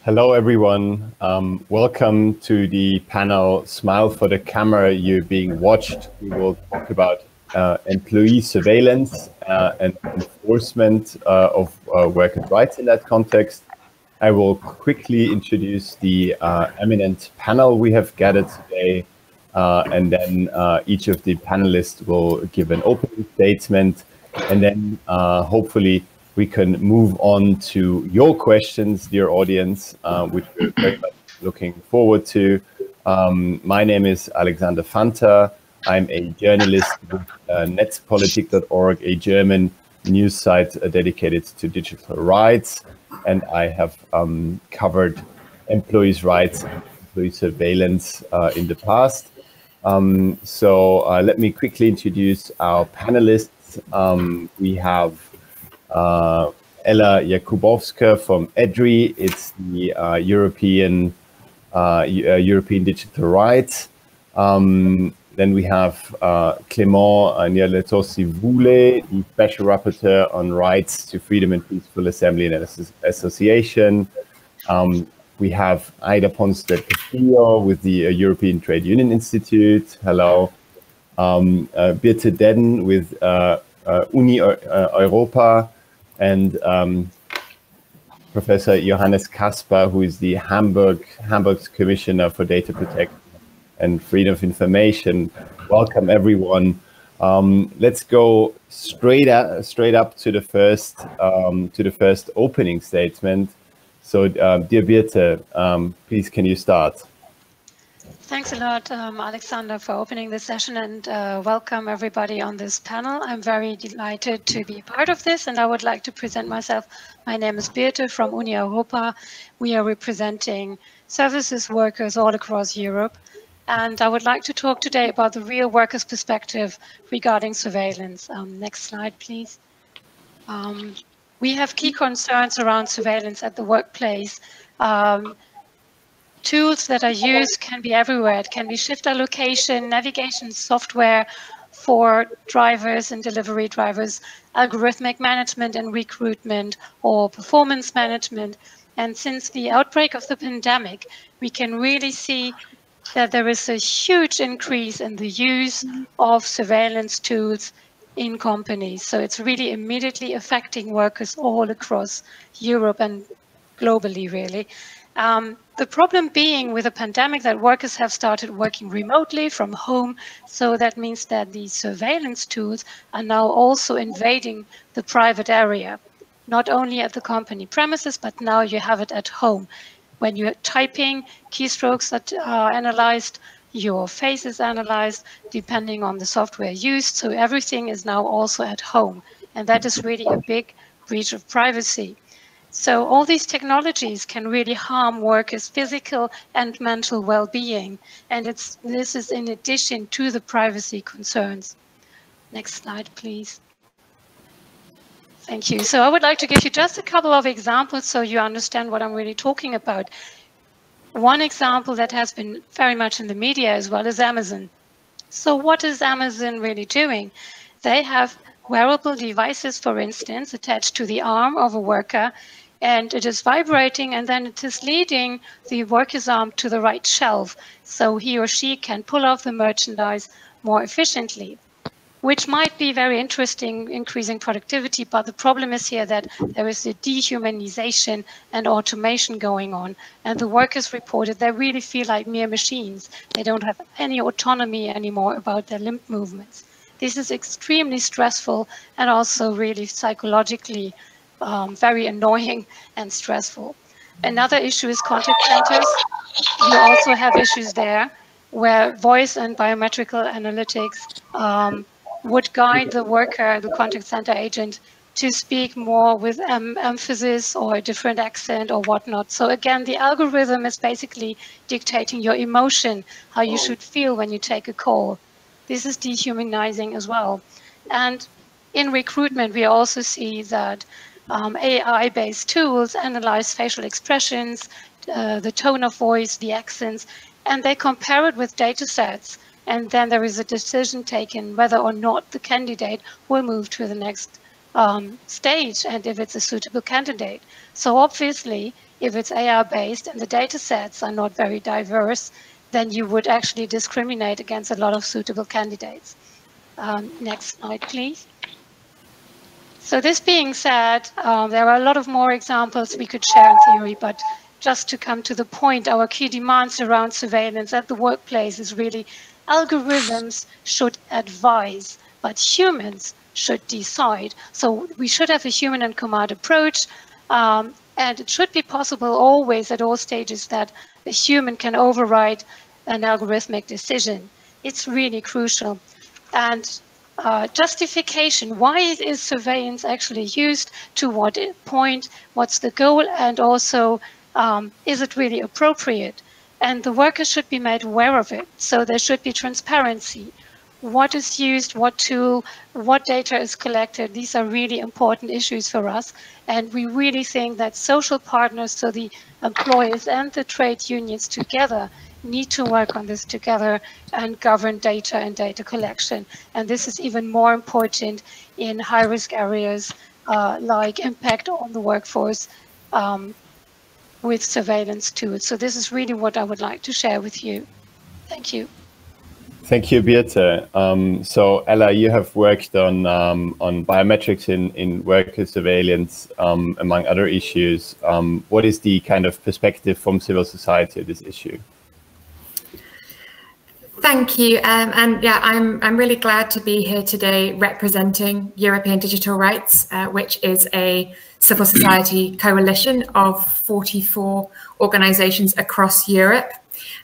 Hello, everyone. Welcome to the panel Smile for the Camera. You're being watched. We will talk about employee surveillance and enforcement of workers' rights in that context. I will quickly introduce the eminent panel we have gathered today, and then each of the panelists will give an opening statement, and then hopefully we can move on to your questions, dear audience, which we're very much looking forward to. My name is Alexander Fanta. I'm a journalist with netzpolitik.org, a German news site dedicated to digital rights. And I have covered employees' rights and employee surveillance in the past. So let me quickly introduce our panelists. We have Ella Jakubowska from EDRI. It's the European Digital Rights. Then we have Clément Nyaletsossi Voule, the Special Rapporteur on Rights to Freedom and Peaceful Assembly and Association. We have Aida Ponce Castillo with the European Trade Union Institute. Hello. Birthe Dedden with Uni Europa, and Professor Johannes Caspar, who is the Hamburg's Commissioner for Data Protection and Freedom of Information. Welcome, everyone. Let's go straight up to the first opening statement. So, dear Birthe, please, can you start? Thanks a lot, Alexander, for opening this session, and welcome everybody on this panel. I'm very delighted to be part of this, and I would like to present myself. My name is Birthe from Uni Europa. We are representing services workers all across Europe, and I would like to talk today about the real workers' perspective regarding surveillance. Next slide, please. We have key concerns around surveillance at the workplace. Tools that are used can be everywhere. It can be shift allocation, navigation software for drivers and delivery drivers, algorithmic management and recruitment, or performance management. And since the outbreak of the pandemic, we can really see that there is a huge increase in the use of surveillance tools in companies. So it's really immediately affecting workers all across Europe and globally, really. The problem being with the pandemic that workers have started working remotely from home. So that means that the surveillance tools are now also invading the private area, not only at the company premises, but now you have it at home. When you're typing, keystrokes that are analyzed, your face is analyzed depending on the software used. So everything is now also at home. And that is really a big breach of privacy. So all these technologies can really harm workers' physical and mental well-being. And this is in addition to the privacy concerns. Next slide, please. Thank you. So I would like to give you just a couple of examples so you understand what I'm really talking about. One example that has been very much in the media as well is Amazon. So what is Amazon really doing? They have wearable devices, for instance, attached to the arm of a worker, and it is vibrating, and then it is leading the worker's arm to the right shelf, so he or she can pull off the merchandise more efficiently, which might be very interesting, increasing productivity, but the problem is here that there is a dehumanization and automation going on, and the workers reported they really feel like mere machines. They don't have any autonomy anymore about their limb movements. This is extremely stressful and also really psychologically very annoying and stressful. Another issue is contact centers. You also have issues there where voice and biometrical analytics would guide the worker, the contact center agent, to speak more with emphasis or a different accent or whatnot. So again, the algorithm is basically dictating your emotion, how you should feel when you take a call. This is dehumanizing as well. And in recruitment, we also see that AI-based tools analyze facial expressions, the tone of voice, the accents, and they compare it with data sets. And then there is a decision taken whether or not the candidate will move to the next stage and if it's a suitable candidate. So obviously, if it's AI-based and the data sets are not very diverse, then you would actually discriminate against a lot of suitable candidates. Next slide, please. So this being said, there are a lot of more examples we could share in theory, but just to come to the point, our key demands around surveillance at the workplace is really algorithms should advise, but humans should decide. So we should have a human and command approach, and it should be possible always at all stages that a human can override an algorithmic decision. It's really crucial. And justification, why is surveillance actually used, to what point, what's the goal, and also is it really appropriate? And the workers should be made aware of it. So there should be transparency. What is used, what tool, what data is collected. These are really important issues for us. And we really think that social partners, so the employers and the trade unions together, need to work on this together and govern data and data collection. And this is even more important in high-risk areas like impact on the workforce with surveillance tools. So this is really what I would like to share with you. Thank you. Thank you, Birthe. So Ella, you have worked on biometrics in worker surveillance, among other issues. What is the kind of perspective from civil society of this issue? Thank you, and yeah, I'm really glad to be here today representing European Digital Rights, which is a civil society coalition of 44 organisations across Europe,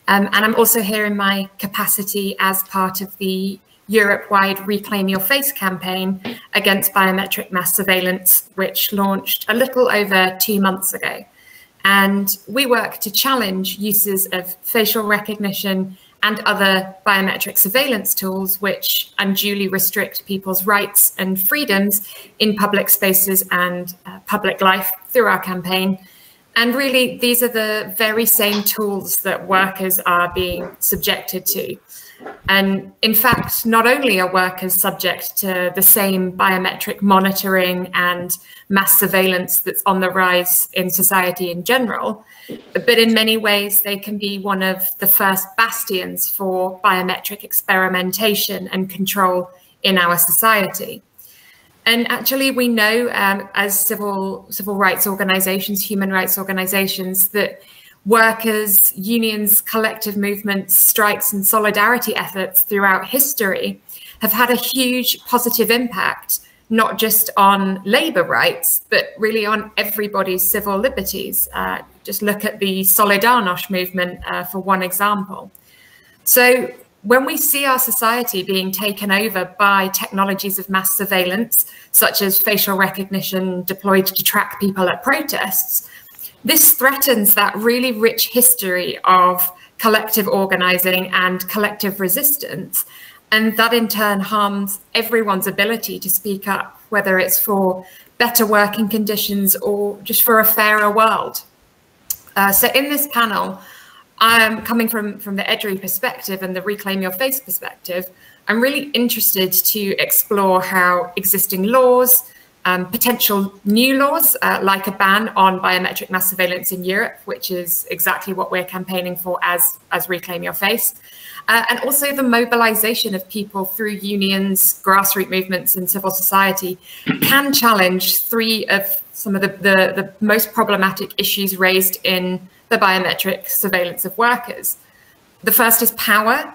and I'm also here in my capacity as part of the Europe-wide Reclaim Your Face campaign against biometric mass surveillance, which launched a little over 2 months ago. And we work to challenge uses of facial recognition and other biometric surveillance tools which unduly restrict people's rights and freedoms in public spaces and public life through our campaign. And really, these are the very same tools that workers are being subjected to. And in fact, not only are workers subject to the same biometric monitoring and mass surveillance that's on the rise in society in general, but in many ways they can be one of the first bastions for biometric experimentation and control in our society. And actually, we know as civil rights organizations, human rights organizations, that workers, unions, collective movements, strikes and solidarity efforts throughout history have had a huge positive impact, not just on labour rights, but really on everybody's civil liberties. Just look at the Solidarność movement for one example. So when we see our society being taken over by technologies of mass surveillance, such as facial recognition deployed to track people at protests, this threatens that really rich history of collective organising and collective resistance. And that in turn harms everyone's ability to speak up, whether it's for better working conditions or just for a fairer world. So in this panel, I'm coming from the EDRI perspective and the Reclaim Your Face perspective. I'm really interested to explore how existing laws, potential new laws like a ban on biometric mass surveillance in Europe, which is exactly what we're campaigning for as Reclaim Your Face, and also the mobilization of people through unions, grassroots movements and civil society can challenge three of some of the most problematic issues raised in the biometric surveillance of workers. The first is power.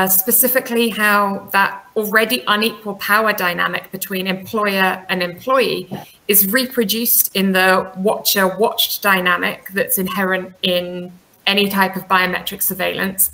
Specifically how that already unequal power dynamic between employer and employee is reproduced in the watcher-watched dynamic that's inherent in any type of biometric surveillance.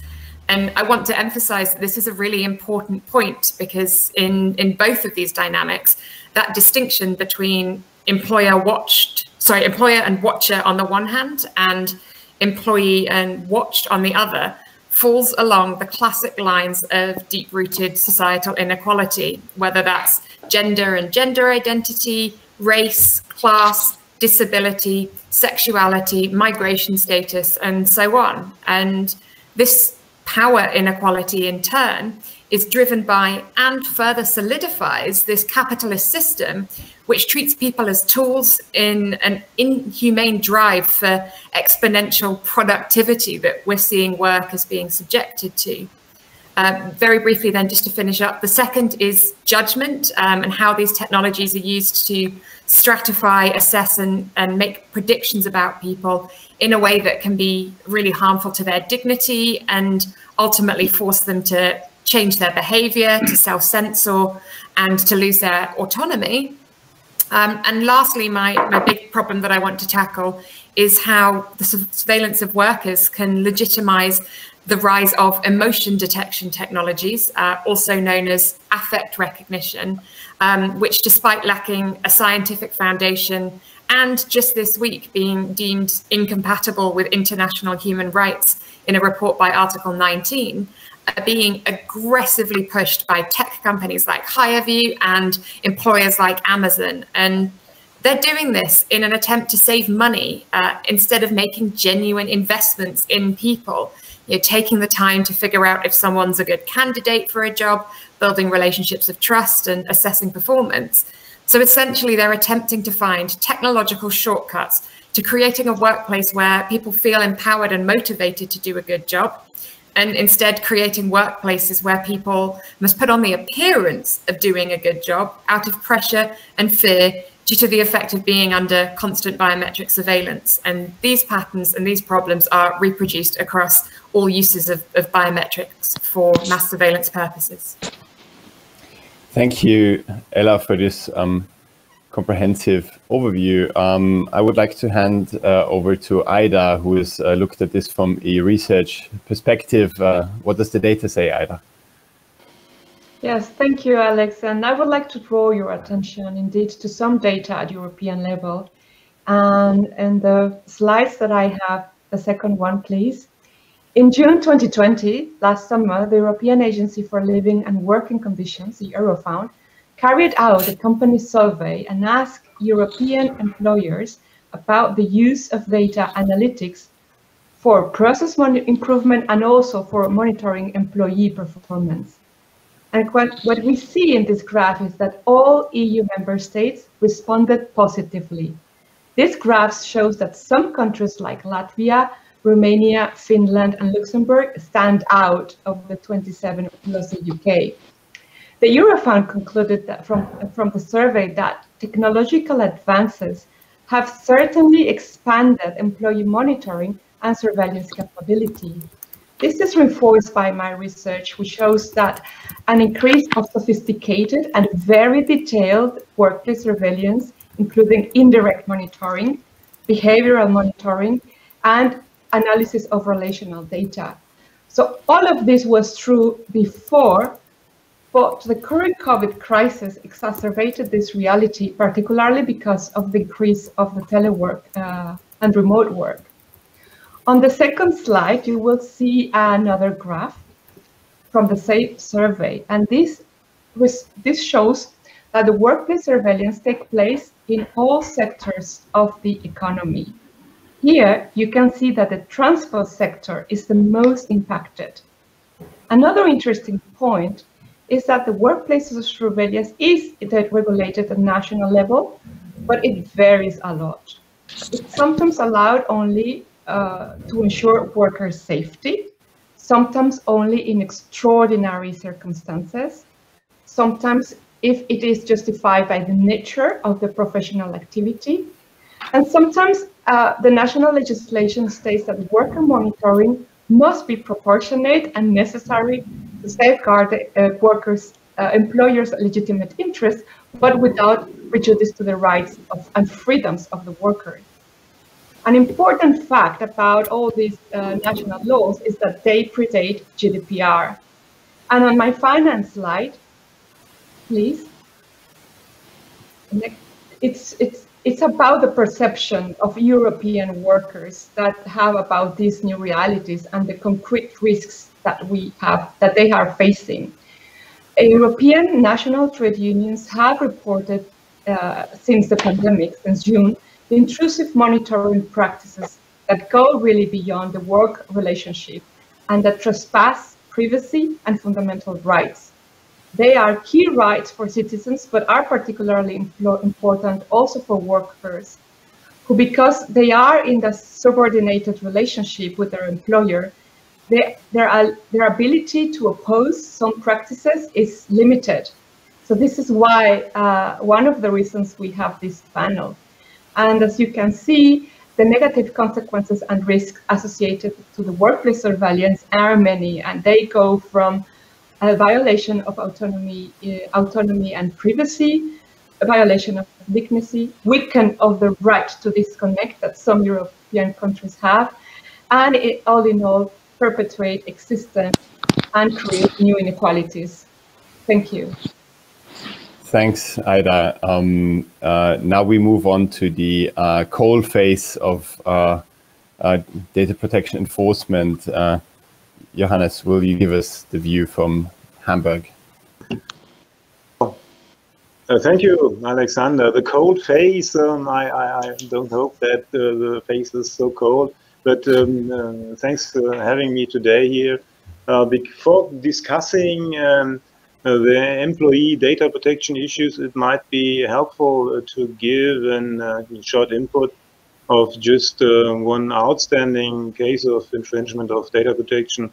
And I want to emphasize that this is a really important point because in both of these dynamics, that distinction between employer and watcher on the one hand and employee and watched on the other falls along the classic lines of deep-rooted societal inequality, whether that's gender and gender identity, race, class, disability, sexuality, migration status, and so on. And this power inequality in turn is driven by and further solidifies this capitalist system, which treats people as tools in an inhumane drive for exponential productivity that we're seeing workers being subjected to. Very briefly then, just to finish up, the second is judgment and how these technologies are used to stratify, assess and make predictions about people in a way that can be really harmful to their dignity and ultimately force them to change their behavior, to self-censor and to lose their autonomy. And lastly, my big problem that I want to tackle is how the surveillance of workers can legitimize the rise of emotion detection technologies, also known as affect recognition, which, despite lacking a scientific foundation and just this week being deemed incompatible with international human rights in a report by Article 19, are being aggressively pushed by tech companies like HireView and employers like Amazon. And they're doing this in an attempt to save money instead of making genuine investments in people. You know, taking the time to figure out if someone's a good candidate for a job, building relationships of trust and assessing performance. So essentially, they're attempting to find technological shortcuts to creating a workplace where people feel empowered and motivated to do a good job, and instead creating workplaces where people must put on the appearance of doing a good job out of pressure and fear due to the effect of being under constant biometric surveillance. And these patterns and these problems are reproduced across all uses of biometrics for mass surveillance purposes. Thank you, Ella, for this comprehensive overview. I would like to hand over to Aida, who has looked at this from a research perspective. What does the data say, Aida? Yes, thank you, Alex. And I would like to draw your attention indeed to some data at European level. And the slides that I have, the second one, please. In June 2020, last summer, the European Agency for Living and Working Conditions, the Eurofound, carried out a company survey and asked European employers about the use of data analytics for process improvement and also for monitoring employee performance. And what we see in this graph is that all EU member states responded positively. This graph shows that some countries like Latvia, Romania, Finland, and Luxembourg stand out of the 27 plus the UK. The Eurofound concluded that from the survey that technological advances have certainly expanded employee monitoring and surveillance capability. This is reinforced by my research, which shows that an increase of sophisticated and very detailed workplace surveillance, including indirect monitoring, behavioral monitoring, and analysis of relational data. So all of this was true before, but the current COVID crisis exacerbated this reality, particularly because of the increase of the telework and remote work. On the second slide, you will see another graph from the same survey, and this shows that the workplace surveillance takes place in all sectors of the economy. Here, you can see that the transport sector is the most impacted. Another interesting point is that the workplace surveillance is regulated at national level, but it varies a lot. It's sometimes allowed only to ensure workers' safety, sometimes only in extraordinary circumstances, sometimes if it is justified by the nature of the professional activity, and sometimes the national legislation states that worker monitoring must be proportionate and necessary to safeguard the employers' legitimate interests, but without prejudice to the rights and freedoms of the workers. An important fact about all these national laws is that they predate GDPR. And on my final slide, please, it's about the perception of European workers that have about these new realities and the concrete risks that they are facing. European national trade unions have reported since the pandemic, since June, the intrusive monitoring practices that go really beyond the work relationship and that trespass privacy and fundamental rights. They are key rights for citizens, but are particularly important also for workers, who, because they are in the subordinated relationship with their employer, their ability to oppose some practices is limited. So this is why one of the reasons we have this panel. And as you can see, the negative consequences and risks associated to the workplace surveillance are many, and they go from a violation of autonomy and privacy, a violation of dignity, weaken of the right to disconnect that some European countries have, and it, all in all, perpetuate existence and create new inequalities. Thank you. Thanks, Aida. Now we move on to the coal phase of data protection enforcement. Johannes, will you give us the view from Hamburg? Thank you, Alexander. The cold phase, I don't hope that the phase is so cold, but thanks for having me today here. Before discussing the employee data protection issues, it might be helpful to give a short input of just one outstanding case of infringement of data protection,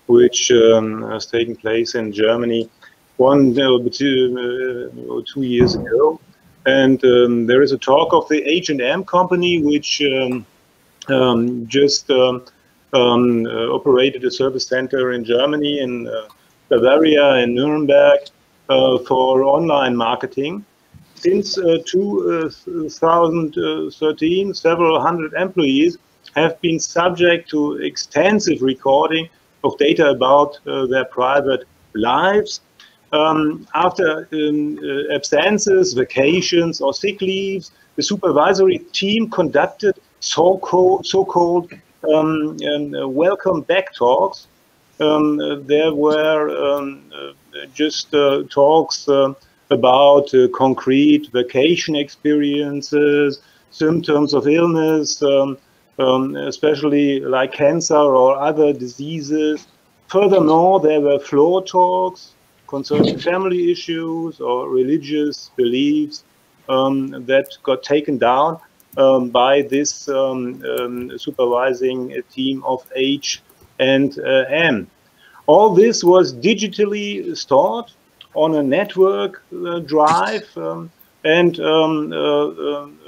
which has taken place in Germany 1 or 2 years ago. And there is a talk of the H&M company, which just operated a service center in Germany, in Bavaria, in Nuremberg, for online marketing. Since 2013, several hundred employees have been subject to extensive recording of data about their private lives. After absences, vacations, or sick leaves, the supervisory team conducted so-called welcome back talks. There were just talks about concrete vacation experiences, symptoms of illness, especially like cancer or other diseases. Furthermore, there were floor talks concerning family issues or religious beliefs that got taken down by this supervising team of H&M. All this was digitally stored on a network drive and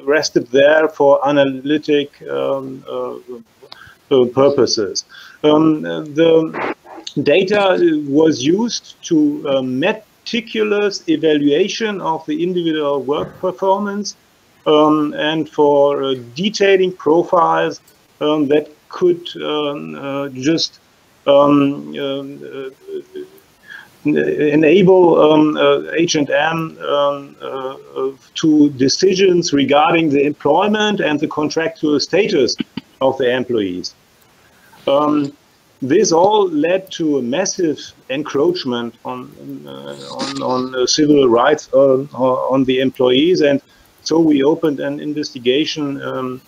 rested there for analytic purposes. The data was used to meticulous evaluation of the individual work performance and for detailing profiles that could just enable H&M to decisions regarding the employment and the contractual status of the employees. This all led to a massive encroachment on civil rights on the employees, and so we opened an investigation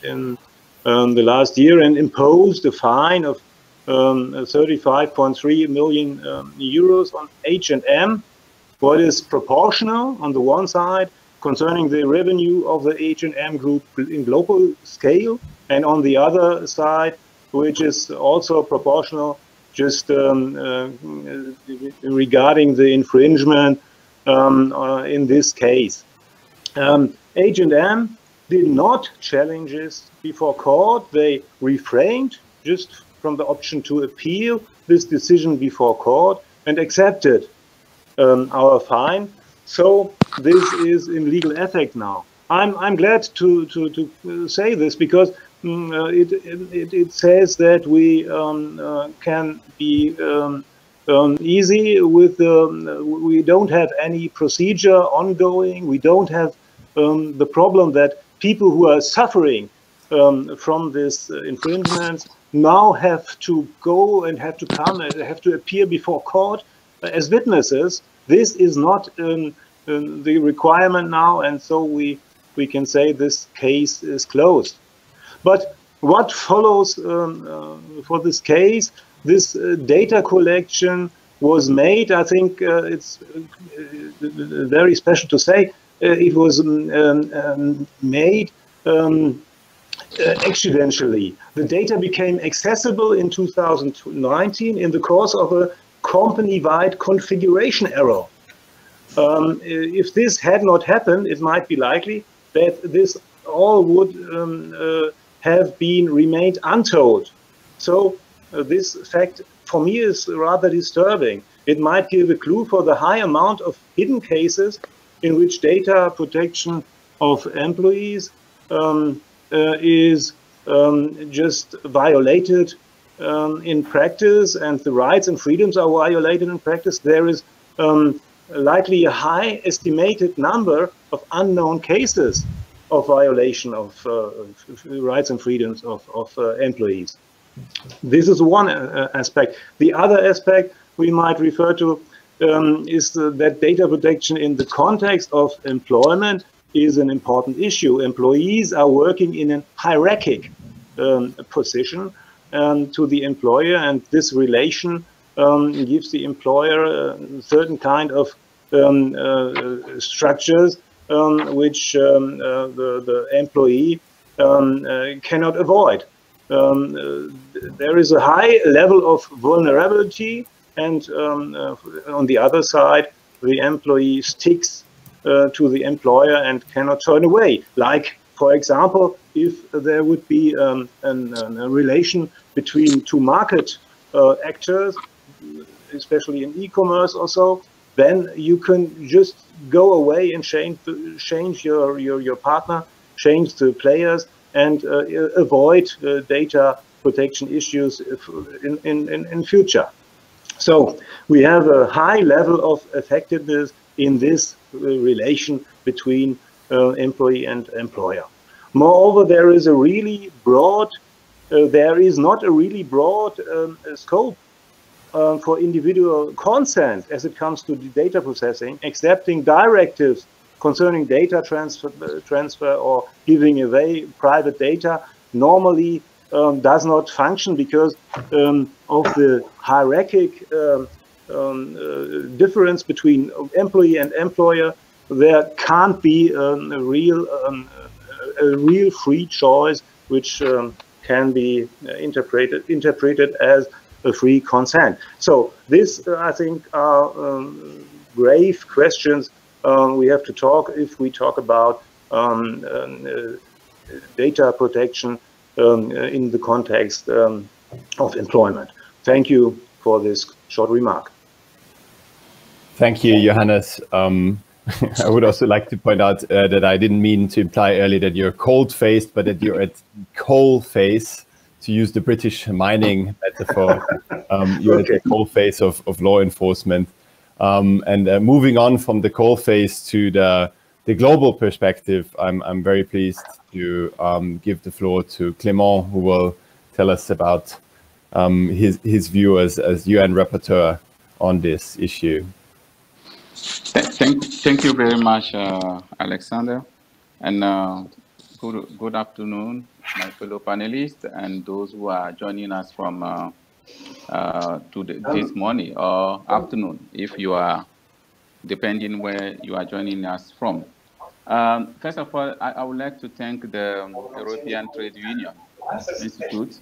in the last year and imposed a fine of 35.3 million euros on H&M, what is proportional on the one side concerning the revenue of the H&M group in global scale, and on the other side, which is also proportional just regarding the infringement in this case. H&M did not challenge this before court. They refrained just from the option to appeal this decision before court and accepted our fine. So this is in legal effect now. I'm glad to say this because it says that we can be easy with we don't have any procedure ongoing. We don't have the problem that people who are suffering from this infringement now have to go and have to come and have to appear before court as witnesses. This is not the requirement now, and so we can say this case is closed. But what follows for this case? this data collection was made. I think it's very special to say it was made accidentally. The data became accessible in 2019 in the course of a company-wide configuration error. If this had not happened, it might be likely that this all would have been remained untold. So this fact for me is rather disturbing. It might give a clue for the high amount of hidden cases in which data protection of employees is just violated in practice, and the rights and freedoms are violated in practice. There is likely a high estimated number of unknown cases of violation of rights and freedoms of employees. This is one aspect. The other aspect we might refer to is that data protection in the context of employment is an important issue. Employees are working in a hierarchic position to the employer, and this relation gives the employer a certain kind of structures which the employee cannot avoid. There is a high level of vulnerability, and on the other side, the employee sticks to the employer and cannot turn away. Like, for example, if there would be a relation between two market actors, especially in e-commerce or so, then you can just go away and change your partner, change the players, and avoid data protection issues in future. So we have a high level of effectiveness in this relation between employee and employer. Moreover, there is a really broad, there is not a really broad scope for individual consent as it comes to the data processing. Accepting directives concerning data transfer or giving away private data normally does not function because of the hierarchic difference between employee and employer. There can't be a real free choice which can be interpreted as a free consent. So this, I think, are grave questions we have to talk if we talk about data protection in the context of employment. Thank you for this short remark. Thank you, Johannes. I would also like to point out that I didn't mean to imply earlier that you're cold-faced, but that you're at coal face, to use the British mining metaphor. You're at the coal face of law enforcement. And moving on from the coal face to the global perspective, I'm very pleased to give the floor to Clément, who will tell us about his view as UN rapporteur on this issue. Thank you very much, Alexander, and good afternoon, my fellow panelists and those who are joining us from this morning or afternoon, if you are, depending where you are joining us from. First of all, I would like to thank the European Trade Union Institute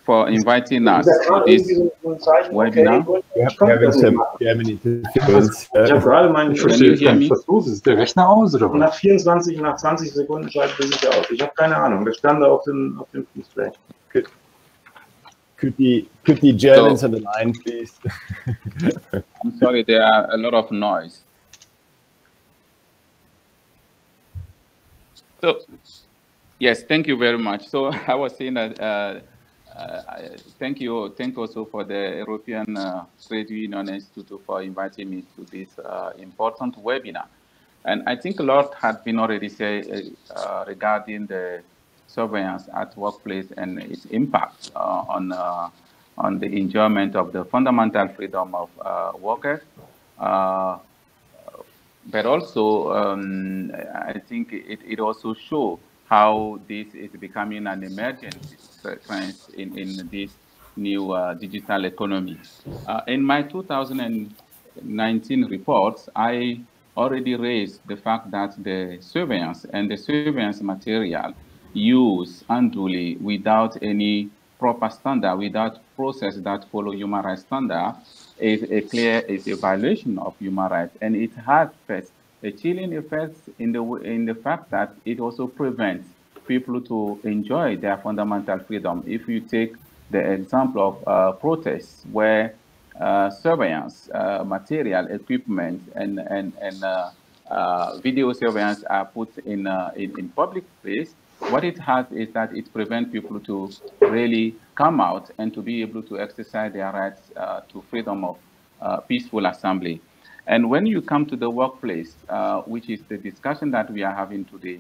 for inviting us to this webinar. Having some German interference. Ich verstehe gar nicht, was los ist. Der Rechner aus, oder was? Nach 24, nach 20 Sekunden schaltet er sich aus. Ich habe keine Ahnung. Das stand da auf dem Display. Okay. Could the Germans on the line, please? I'm sorry, there are a lot of noise. So, yes, thank you very much. So I was saying that thank you also for the European Trade Union Institute for inviting me to this important webinar. And I think a lot had been already said regarding the surveillance at workplace and its impact on the enjoyment of the fundamental freedom of workers. But also, I think it also shows how this is becoming an emergency trends in this new digital economy. In my 2019 reports, I already raised the fact that the surveillance and the surveillance material used unduly without any proper standard, without process that follow human rights standard, is a violation of human rights, and it has first a chilling effect in the fact that it also prevents people to enjoy their fundamental freedom. If you take the example of protests where surveillance material, equipment, and video surveillance are put in public place, what it has is that it prevents people to really come out and to be able to exercise their rights to freedom of peaceful assembly. And when you come to the workplace, which is the discussion that we are having today,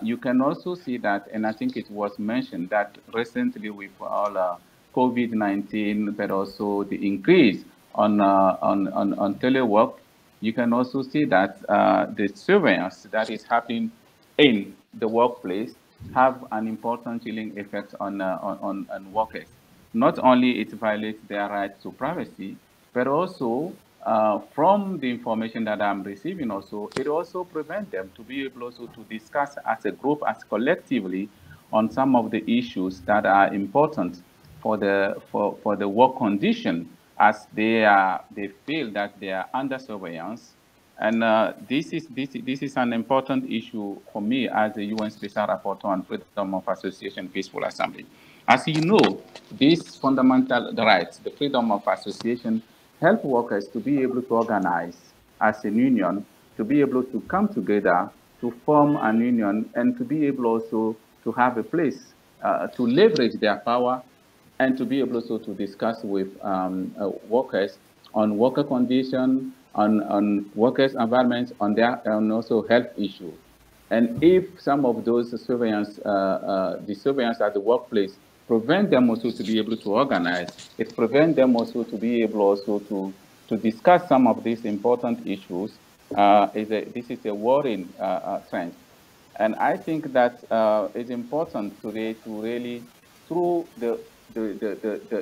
you can also see that, and I think it was mentioned that recently with all COVID-19, but also the increase on telework, you can also see that the surveillance that is happening in the workplace have an important chilling effect on workers. Not only it violates their right to privacy, but also from the information that I'm receiving also, it also prevents them to be able also to discuss as a group, as collectively, on some of the issues that are important for the work condition, as they feel that they are under surveillance. And this is an important issue for me as a UN Special Rapporteur on freedom of association, peaceful assembly. As you know, these fundamental rights, the freedom of association, help workers to be able to organize as a union, to be able to come together, to form an union, and to be able also to have a place to leverage their power, and to be able also to discuss with workers on worker condition, on workers' environments, on also health issues. And if some of those surveillance, the surveillance at the workplace, prevent them also to be able to organize, it prevents them also to be able also to discuss some of these important issues. This is a worrying trend. And I think that it's important today to really, through the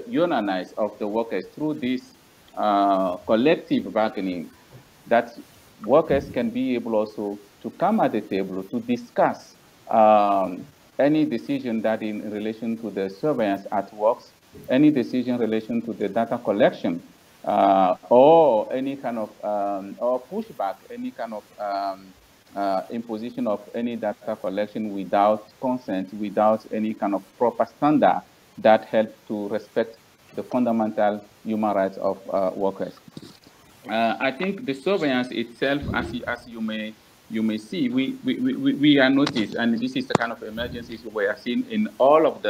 unionize of the workers, through this collective bargaining, that workers can be able also to come at the table to discuss any decision that in relation to the surveillance at works, any decision in relation to the data collection, or any kind of, or pushback, any kind of imposition of any data collection without consent, without any kind of proper standard that help to respect the fundamental human rights of workers. I think the surveillance itself, as you may see, we are noticed, and this is the kind of emergencies we are seeing in all of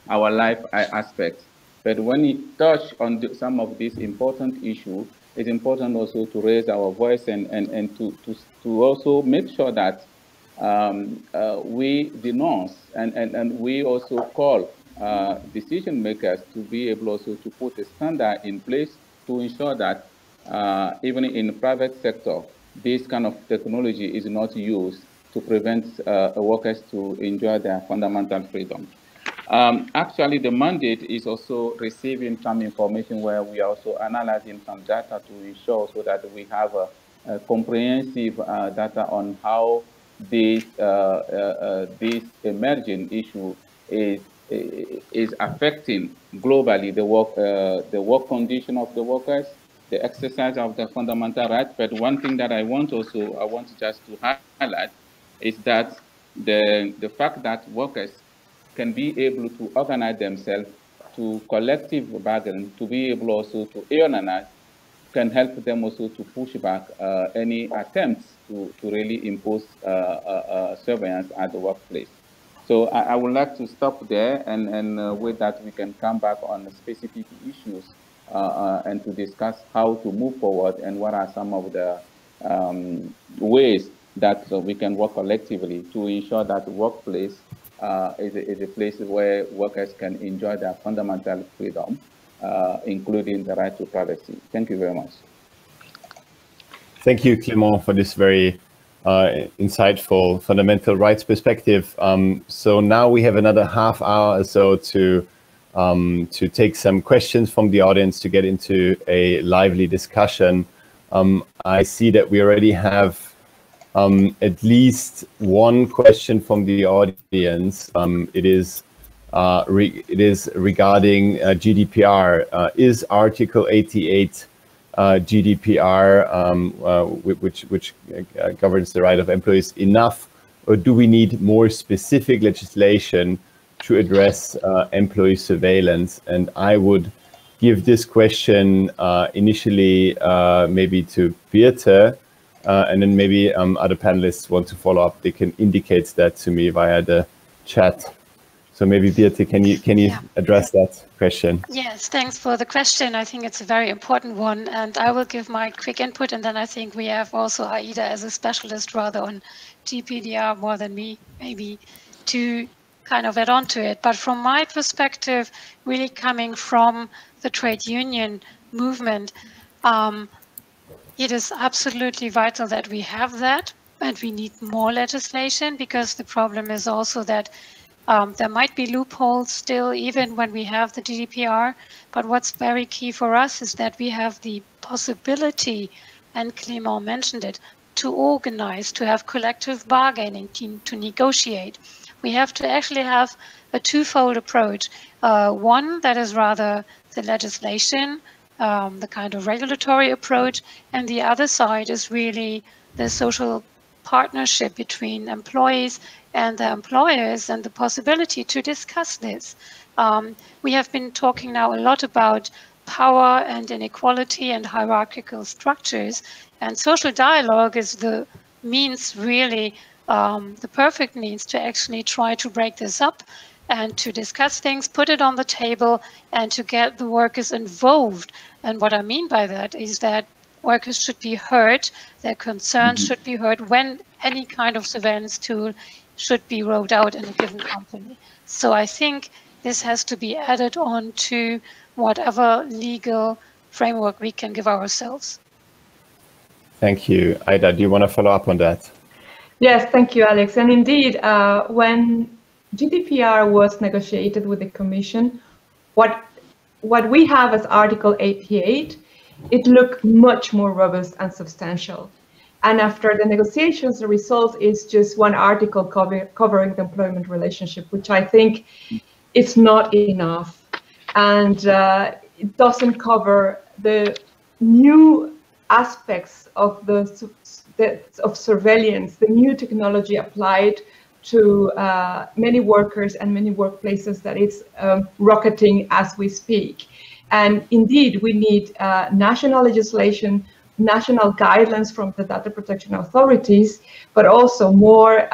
our life aspects. But when it touch on some of these important issues, it's important also to raise our voice and to also make sure that we denounce and we also call decision makers to be able also to put a standard in place to ensure that even in the private sector, this kind of technology is not used to prevent workers to enjoy their fundamental freedom. Actually, the mandate is also receiving some information where we are also analyzing some data to ensure so that we have a comprehensive data on how this emerging issue is affecting globally the work condition of the workers, the exercise of the fundamental rights. But one thing that I want just to highlight is that the fact that workers can be able to organize themselves to collective bargain, to be able also to unionize, can help them also to push back any attempts to really impose surveillance at the workplace. So I would like to stop there, and with that we can come back on the specific issues and to discuss how to move forward and what are some of the ways that we can work collectively to ensure that the workplace is a place where workers can enjoy their fundamental freedom, including the right to privacy. Thank you very much. Thank you, Clément, for this very insightful fundamental rights perspective. So now we have another half hour or so to take some questions from the audience to get into a lively discussion. I see that we already have at least one question from the audience. It is regarding GDPR. Is Article 88 GDPR, which governs the right of employees, enough, or do we need more specific legislation to address employee surveillance? And I would give this question initially maybe to Birthe, and then maybe other panelists want to follow up. They can indicate that to me via the chat. So maybe Birthe, can you address that question? Yes, thanks for the question. I think it's a very important one, and I will give my quick input, and then I think we have also Aida as a specialist rather on GDPR more than me, maybe, to kind of add on to it. But from my perspective, really coming from the trade union movement, it is absolutely vital that we have that, and we need more legislation, because the problem is also that there might be loopholes still, even when we have the GDPR. But what's very key for us is that we have the possibility, and Clément mentioned it, to organize, to have collective bargaining, to negotiate. We have to actually have a twofold approach. One that is rather the legislation, the kind of regulatory approach, and the other side is really the social partnership between employees and the employers, and the possibility to discuss this. We have been talking now a lot about power and inequality and hierarchical structures, and social dialogue is the means, really the perfect means, to actually try to break this up and to discuss things, put it on the table, and to get the workers involved. And what I mean by that is that workers should be heard, their concerns should be heard when any kind of surveillance tool should be rolled out in a given company. So I think this has to be added on to whatever legal framework we can give ourselves. Thank you. Aida, do you want to follow up on that? Yes, thank you, Alex. And indeed, when GDPR was negotiated with the Commission, what we have as Article 88, it looked much more robust and substantial. And after the negotiations, the result is just one article covering the employment relationship, which I think is not enough. And it doesn't cover the new aspects of of surveillance, the new technology applied to many workers and many workplaces that it's rocketing as we speak. And indeed, we need national legislation, national guidelines from the data protection authorities, but also more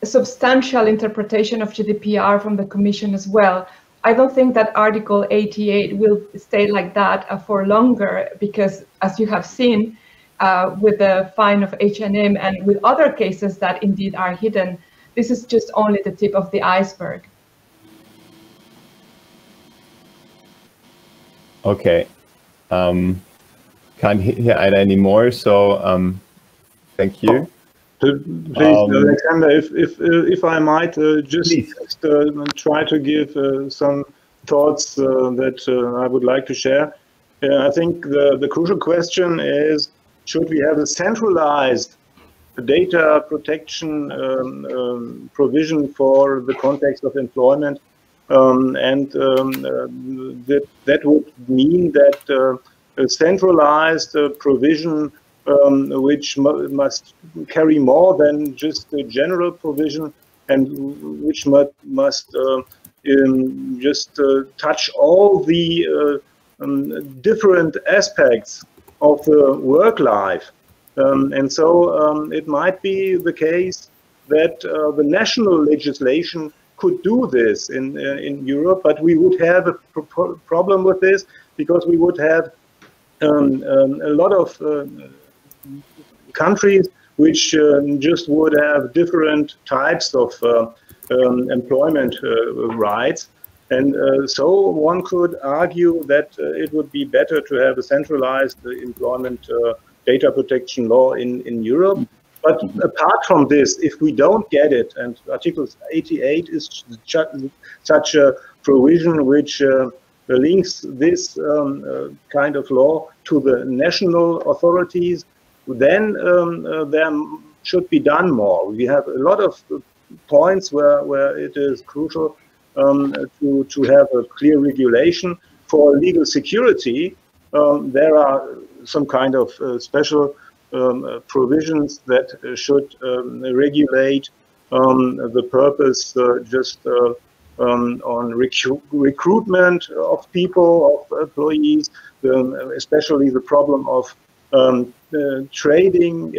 substantial interpretation of GDPR from the Commission as well. I don't think that Article 88 will stay like that for longer, because as you have seen with the fine of H&M and with other cases that indeed are hidden, this is just only the tip of the iceberg. Okay. Can't hear Aida anymore, so thank you. Please, Alexander, if I might just try to give some thoughts that I would like to share. I think the crucial question is, should we have a centralized data protection provision for the context of employment? That would mean that a centralized provision which must carry more than just a general provision, and which must just touch all the different aspects of the work life. And so it might be the case that the national legislation could do this in Europe, but we would have a problem with this, because we would have a lot of countries which just would have different types of employment rights. And so one could argue that it would be better to have a centralized employment data protection law in Europe. But apart from this, if we don't get it, and Article 88 is such a provision which links this kind of law to the national authorities, then there should be done more. We have a lot of points where it is crucial to have a clear regulation. For legal security, there are some kind of special provisions that should regulate the purpose on recruitment of people, of employees, especially the problem of trading,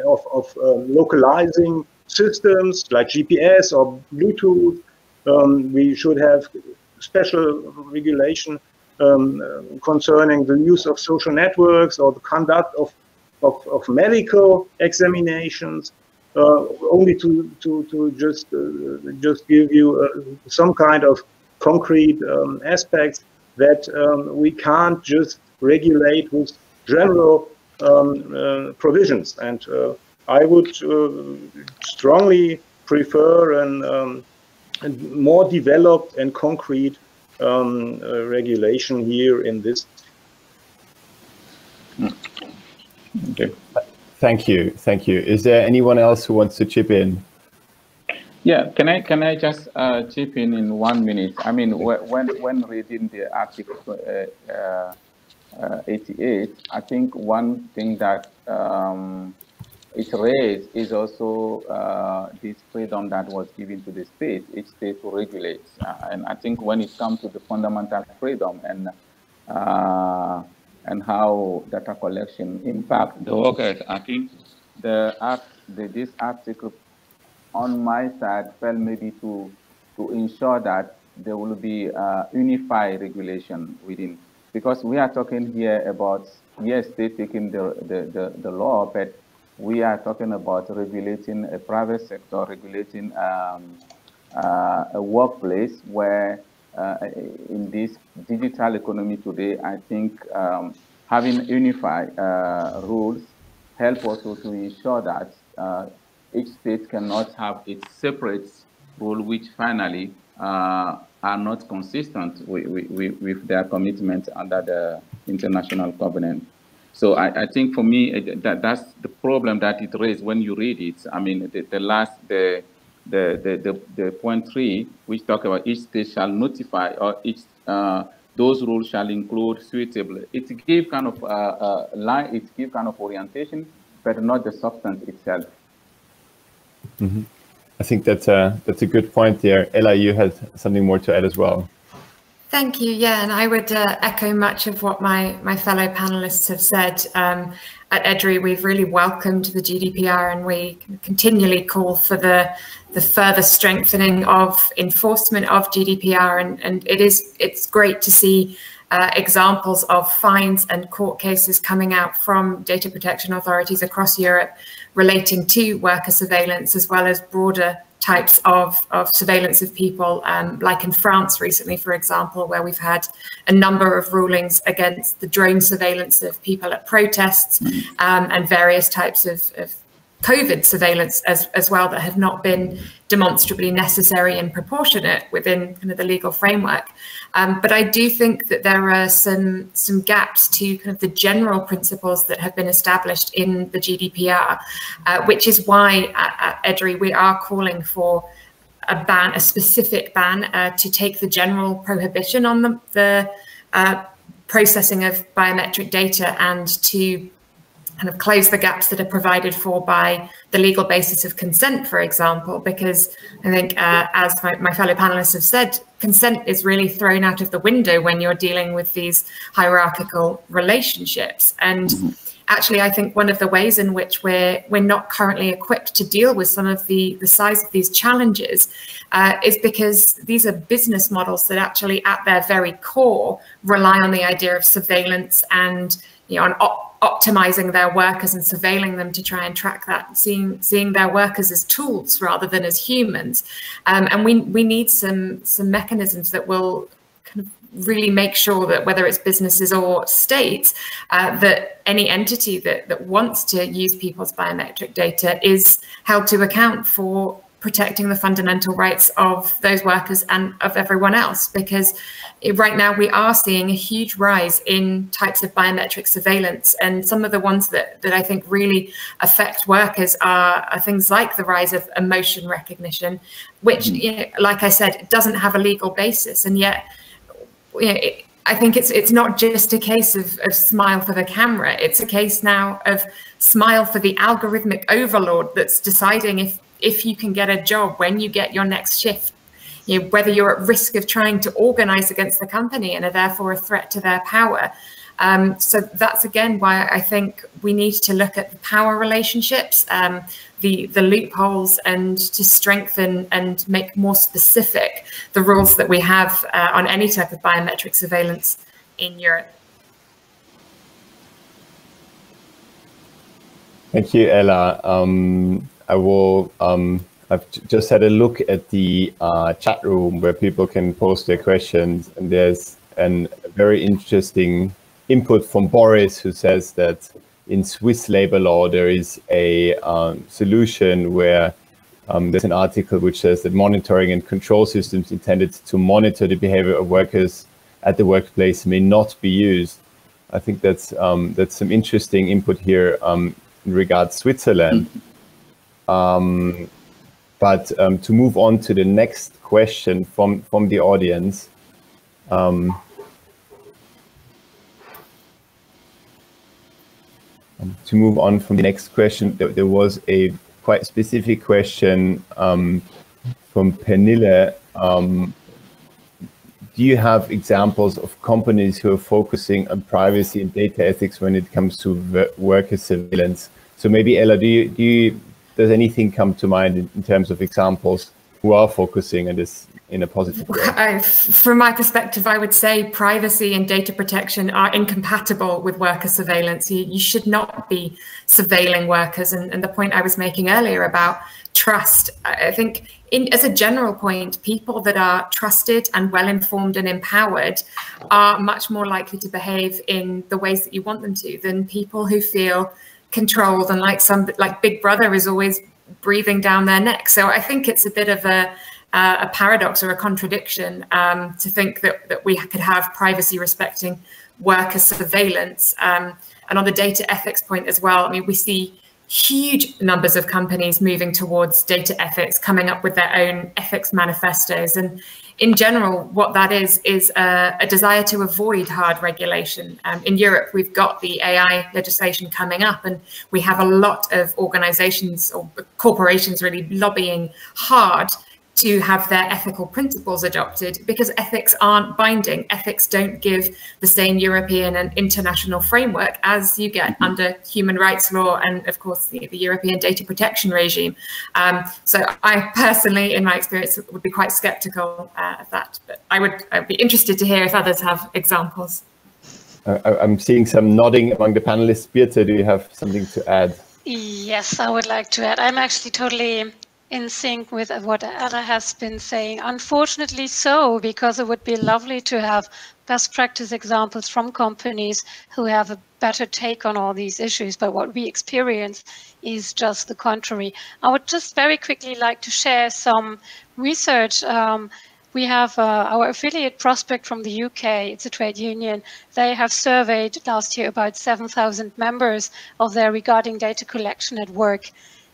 of localizing systems like GPS or Bluetooth. We should have special regulation concerning the use of social networks or the conduct of medical examinations. Only to just give you some kind of concrete aspects that we can't just regulate with general provisions. And I would strongly prefer a more developed and concrete regulation here in this. Okay. Thank you. Thank you. Is there anyone else who wants to chip in? Yeah, can I just chip in 1 minute? I mean, when reading the Article 88, I think one thing that it raised is also this freedom that was given to the state, each state to regulate. And I think when it comes to the fundamental freedom and how data collection impacts the workers, I think this article on my side felt maybe to ensure that there will be unified regulation within, because we are talking here about, yes, state taking the law, but we are talking about regulating a private sector, regulating a workplace where in this digital economy today, I think having unified rules help also to ensure that each state cannot have its separate rule, which finally are not consistent with their commitment under the international covenant. So I think for me that's the problem that it raised when you read it. I mean, the point 3, which talk about each state shall notify, or each those rules shall include suitable. It gave kind of line. It gave kind of orientation, but not the substance itself. Mm-hmm. I think that's a good point there. Ella, you had something more to add as well. Thank you. Yeah, and I would echo much of what my fellow panelists have said. At EDRI, we've really welcomed the GDPR, and we continually call for the further strengthening of enforcement of GDPR. And it's great to see examples of fines and court cases coming out from data protection authorities across Europe relating to worker surveillance, as well as broader types of surveillance of people, like in France recently, for example, where we've had a number of rulings against the drone surveillance of people at protests, and various types of COVID surveillance as well that have not been demonstrably necessary and proportionate within kind of the legal framework. But I do think that there are some gaps to kind of the general principles that have been established in the GDPR, which is why at EDRI we are calling for a ban, a specific ban, to take the general prohibition on the processing of biometric data and to kind of close the gaps that are provided for by the legal basis of consent, for example, because I think, as my fellow panelists have said, consent is really thrown out of the window when you're dealing with these hierarchical relationships. And actually, I think one of the ways in which we're not currently equipped to deal with some of the size of these challenges is because these are business models that actually, at their very core, rely on the idea of surveillance and, you know, on optimizing their workers and surveilling them to try and track that, seeing their workers as tools rather than as humans. And we need some mechanisms that will kind of really make sure that whether it's businesses or states, that any entity that wants to use people's biometric data is held to account for protecting the fundamental rights of those workers and of everyone else. Because right now we are seeing a huge rise in types of biometric surveillance, and some of the ones that I think really affect workers are things like the rise of emotion recognition, which, you know, like I said, doesn't have a legal basis, and yet, you know, I think it's not just a case of smile for the camera. It's a case now of smile for the algorithmic overlord that's deciding if you can get a job, when you get your next shift, you know, whether you're at risk of trying to organize against the company and are therefore a threat to their power. So that's again why I think we need to look at the power relationships, the loopholes, and to strengthen and make more specific the rules that we have on any type of biometric surveillance in Europe. Thank you, Ella. I've just had a look at the chat room where people can post their questions, and there's a very interesting input from Boris, who says that in Swiss labor law there is a solution where there's an article which says that monitoring and control systems intended to monitor the behavior of workers at the workplace may not be used. I think that's some interesting input here in regards Switzerland. But to move on to the next question from the audience, there was a quite specific question from Pernille. Do you have examples of companies who are focusing on privacy and data ethics when it comes to worker surveillance? So maybe Ella, does anything come to mind in terms of examples who are focusing on this in a positive way? From my perspective, I would say privacy and data protection are incompatible with worker surveillance. You should not be surveilling workers. And the point I was making earlier about trust, I think as a general point, people that are trusted and well-informed and empowered are much more likely to behave in the ways that you want them to than people who feel controlled and like Big Brother is always breathing down their neck. So I think it's a bit of a paradox or a contradiction to think that we could have privacy respecting worker surveillance. And on the data ethics point as well, I mean, we see huge numbers of companies moving towards data ethics, coming up with their own ethics manifestos. And in general, what that is a desire to avoid hard regulation. In Europe, we've got the AI legislation coming up, and we have a lot of organizations or corporations really lobbying hard to have their ethical principles adopted, because ethics aren't binding. Ethics don't give the same European and international framework as you get under human rights law and, of course, the European data protection regime. So I personally, in my experience, would be quite skeptical of that. But I'd be interested to hear if others have examples. I'm seeing some nodding among the panelists. Birthe, do you have something to add? Yes, I would like to add. I'm actually totally in sync with what Ella has been saying. Unfortunately so, because it would be lovely to have best practice examples from companies who have a better take on all these issues. But what we experience is just the contrary. I would just very quickly like to share some research. We have our affiliate Prospect from the UK. It's a trade union. They have surveyed last year about 7,000 members of their regarding data collection at work.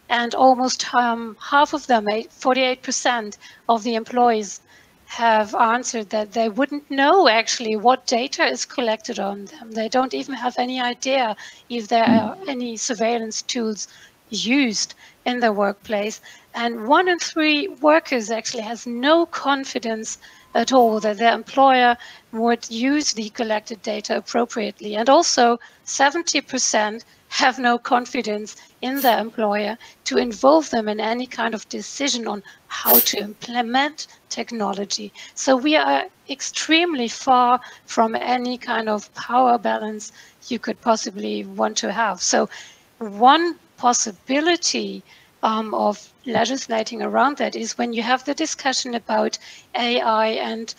And almost half of them, 48% of the employees, have answered that they wouldn't know actually what data is collected on them. They don't even have any idea if there are any surveillance tools used in the workplace. And 1 in 3 workers actually has no confidence at all that their employer would use the collected data appropriately. And also 70% have no confidence in their employer to involve them in any kind of decision on how to implement technology. So we are extremely far from any kind of power balance you could possibly want to have. So one possibility of legislating around that is when you have the discussion about AI and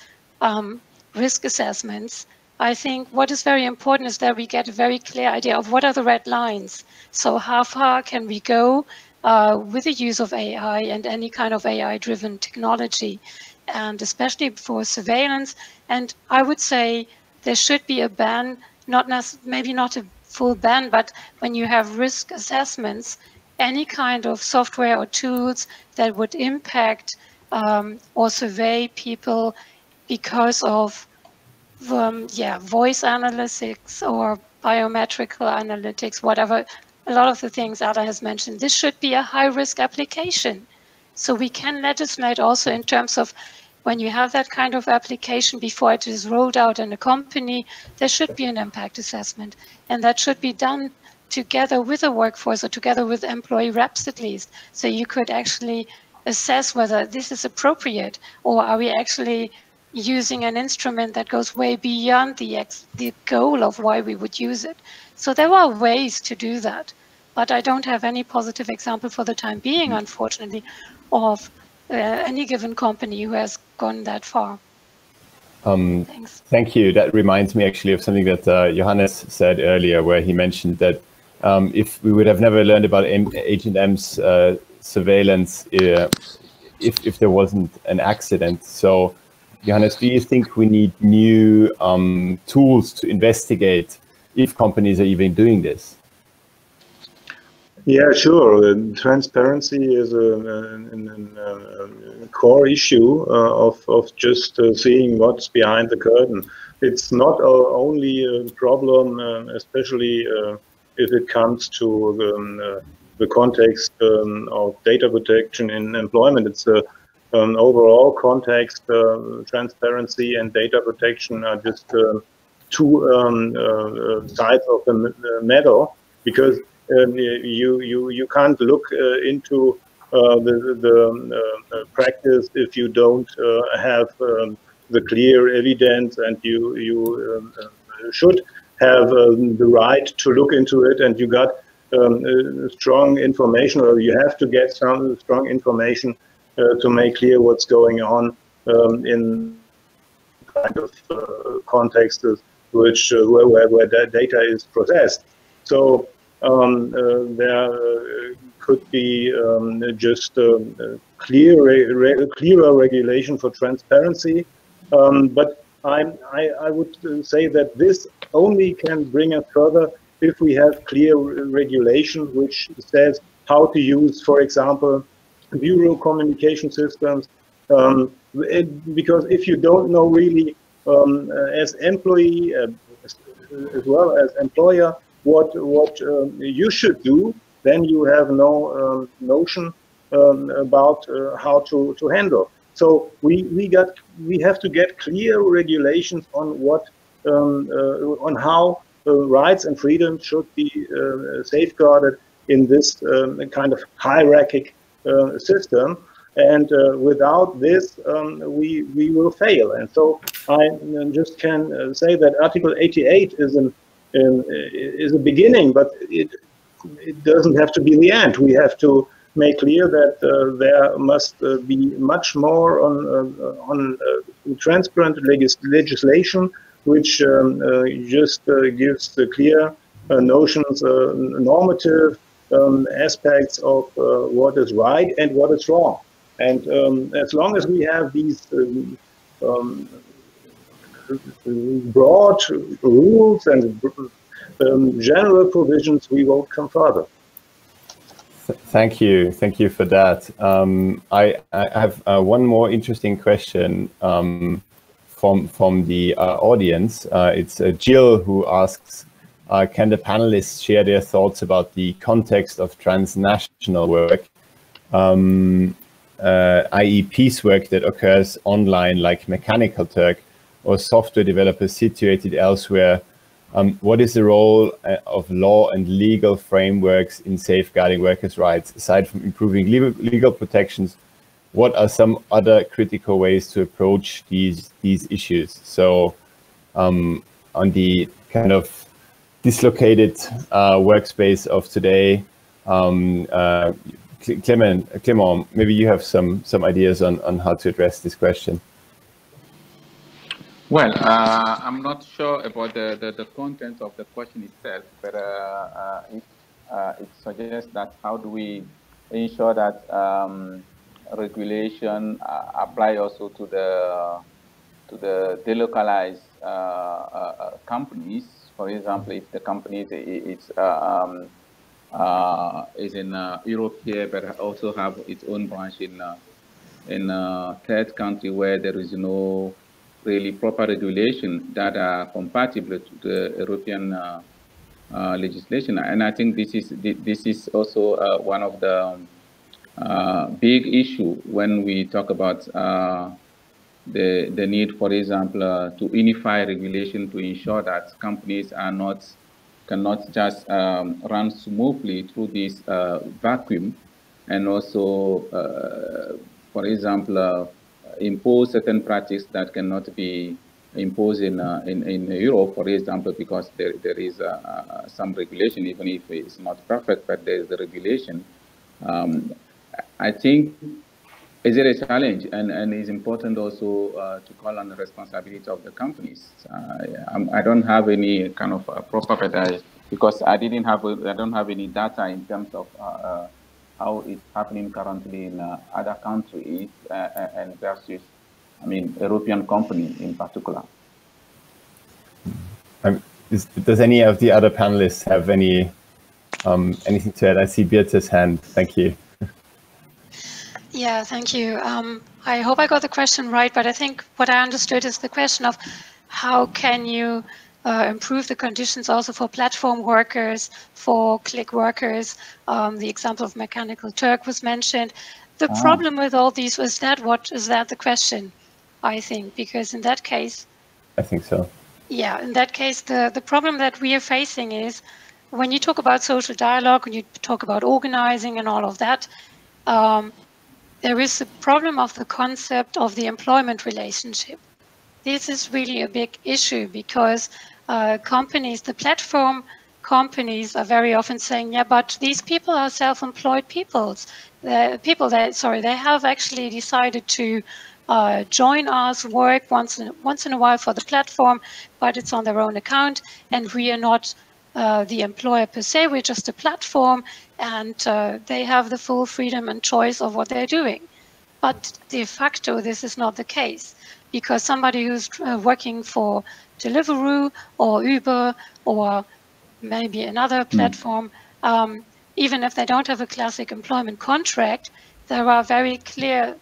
risk assessments, I think what is very important is that we get a very clear idea of what are the red lines. So how far can we go with the use of AI and any kind of AI-driven technology, and especially for surveillance. And I would say there should be a ban, maybe not a full ban, but when you have risk assessments, any kind of software or tools that would impact or survey people because of voice analytics or biometrical analytics, whatever, a lot of the things Aida has mentioned, this should be a high-risk application. So we can legislate also in terms of when you have that kind of application before it is rolled out in a company, there should be an impact assessment. And that should be done together with the workforce or together with employee reps at least. So you could actually assess whether this is appropriate, or are we actually using an instrument that goes way beyond the goal of why we would use it. So there are ways to do that, but I don't have any positive example for the time being, unfortunately, of any given company who has gone that far. Thanks. Thank you. That reminds me actually of something that Johannes said earlier, where he mentioned that if we would have never learned about H&M's surveillance if there wasn't an accident. So Johannes, do you think we need new tools to investigate if companies are even doing this? Yeah, sure. Transparency is a core issue of just seeing what's behind the curtain. It's not only a problem, especially if it comes to the context of data protection in employment. It's an overall context. Transparency and data protection are just two sides of the medal, because you can't look into the practice if you don't have the clear evidence, and you should have the right to look into it, and you got strong information, or you have to get some strong information to make clear what's going on in kind of contexts which where data is processed. So there could be just clearer regulation for transparency, but I would say that this only can bring us further if we have clear regulation which says how to use, for example, bureau communication systems, because if you don't know really as employee as well as employer what you should do, then you have no notion about how to handle. So we have to get clear regulations on what on how rights and freedoms should be safeguarded in this kind of hierarchic system, and without this we will fail. And so I just can say that Article 88 is a beginning, but it doesn't have to be the end. We have to make clear that there must be much more on transparent legislation, which just gives the clear notions, normative aspects of what is right and what is wrong. And as long as we have these broad rules and general provisions, we won't come further. Thank you for that. I have one more interesting question from the audience. It's Jill who asks, can the panelists share their thoughts about the context of transnational work, i.e. piecework that occurs online, like Mechanical Turk, or software developers situated elsewhere? What is the role of law and legal frameworks in safeguarding workers' rights? Aside from improving legal protections, what are some other critical ways to approach these issues? So on the kind of dislocated workspace of today, Clément, maybe you have some ideas on how to address this question. Well, I'm not sure about the content of the question itself, but it suggests that how do we ensure that regulation apply also to the delocalized companies. For example, if the company is in Europe here, but also have its own branch in a third country where there is no really proper regulation that are compatible to the European legislation. And I think this is also one of the big issue when we talk about the need, for example, to unify regulation to ensure that companies cannot just run smoothly through this vacuum, and also, for example, impose certain practices that cannot be imposed in Europe, for example, because there is some regulation, even if it's not perfect, but there is the regulation. I think is it a challenge, and it's important also to call on the responsibility of the companies. I don't have any kind of proper because I don't have any data in terms of how it's happening currently in other countries and versus, I mean, European company in particular. Does any of the other panelists have anything to add? I see Birthe's hand. Thank you. Yeah, thank you. I hope I got the question right, but I think what I understood is the question of how can you improve the conditions also for platform workers, for click workers. The example of Mechanical Turk was mentioned. The problem with all these was that, what is that the question, I think, because in that case... I think so. Yeah, in that case, the problem that we are facing is when you talk about social dialogue, when you talk about organizing and all of that, there is a problem of the concept of the employment relationship. This is really a big issue because companies, the platform companies are very often saying, yeah, but these people are self-employed people. They have actually decided to join us, work once in a while for the platform, but it's on their own account, and we are not the employer per se, we're just a platform, and they have the full freedom and choice of what they're doing. But de facto, this is not the case, because somebody who's working for Deliveroo or Uber or maybe another platform, even if they don't have a classic employment contract, there are very clear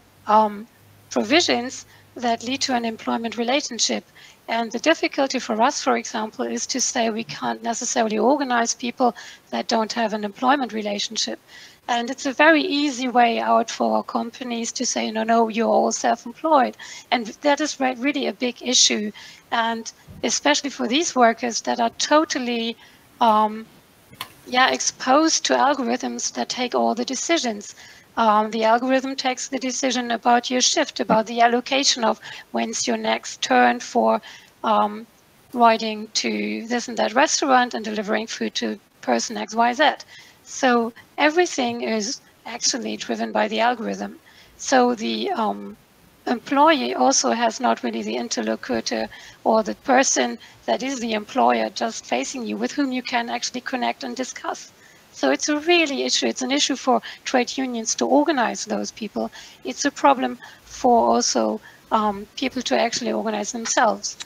provisions that lead to an employment relationship. And the difficulty for us, for example, is to say we can't necessarily organize people that don't have an employment relationship. And it's a very easy way out for companies to say, no, you're all self-employed. And that is really a big issue. And especially for these workers that are totally exposed to algorithms that take all the decisions. The algorithm takes the decision about your shift, about the allocation of when's your next turn for riding to this and that restaurant and delivering food to person XYZ. So everything is actually driven by the algorithm. So the employee also has not really the interlocutor or the person that is the employer just facing you, with whom you can actually connect and discuss. So it's a really issue. It's an issue for trade unions to organize those people. It's a problem for also people to actually organize themselves.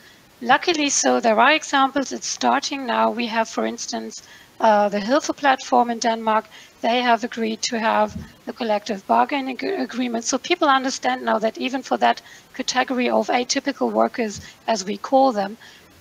Luckily, so there are examples. It's starting now. We have, for instance, the Hilfe platform in Denmark. They have agreed to have the collective bargaining agreement. So people understand now that even for that category of atypical workers, as we call them,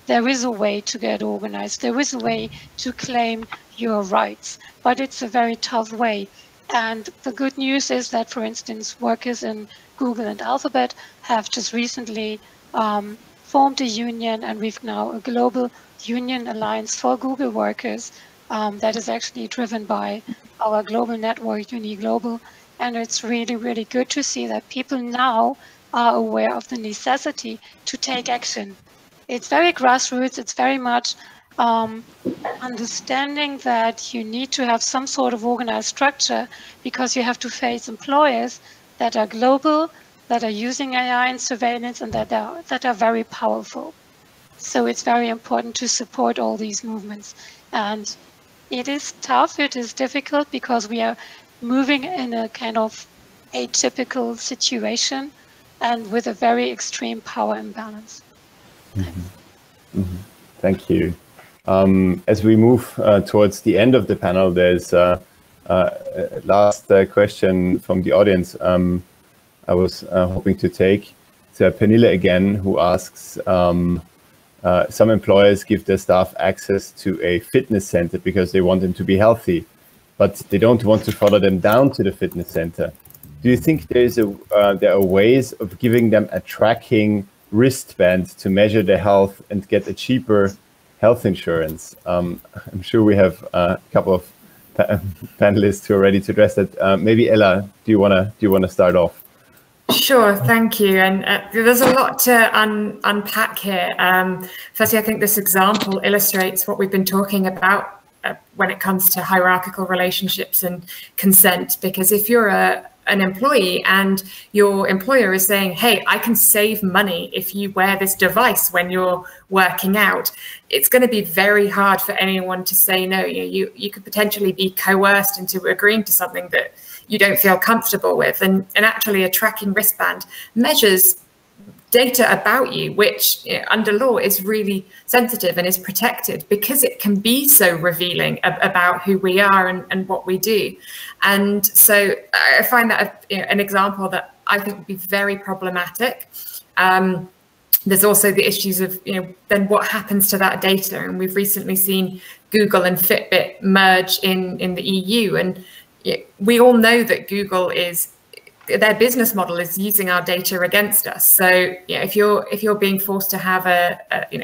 there is a way to get organized. There is a way to claim your rights, but it's a very tough way. And the good news is that, for instance, workers in Google and Alphabet have just recently formed a union, and we've now a global union alliance for Google workers that is actually driven by our global network, UniGlobal. And it's really, really good to see that people now are aware of the necessity to take action. It's very grassroots. It's very much understanding that you need to have some sort of organized structure, because you have to face employers that are global, that are using AI in surveillance and that are very powerful. So it's very important to support all these movements. And it is tough, it is difficult, because we are moving in a kind of atypical situation and with a very extreme power imbalance. Thank you. As we move towards the end of the panel, there's a last question from the audience I was hoping to take. It's Pernille again, who asks, some employers give their staff access to a fitness center because they want them to be healthy, but they don't want to follow them down to the fitness center. Do you think there are ways of giving them a tracking wristband to measure their health and get a cheaper health insurance? I'm sure we have a couple of panelists who are ready to address that. Maybe Ella, do you wanna start off? Sure, thank you. And there's a lot to unpack here. Firstly, I think this example illustrates what we've been talking about when it comes to hierarchical relationships and consent. Because if you're an employee and your employer is saying, hey, I can save money if you wear this device when you're working out, it's going to be very hard for anyone to say no. You could potentially be coerced into agreeing to something that you don't feel comfortable with. And actually a tracking wristband measures data about you, which under law is really sensitive and is protected because it can be so revealing about who we are and what we do. And so I find that an example that I think would be very problematic. There's also the issues of, then what happens to that data? And we've recently seen Google and Fitbit merge in the EU. And we all know that Google their business model is using our data against us. So if you're being forced to have a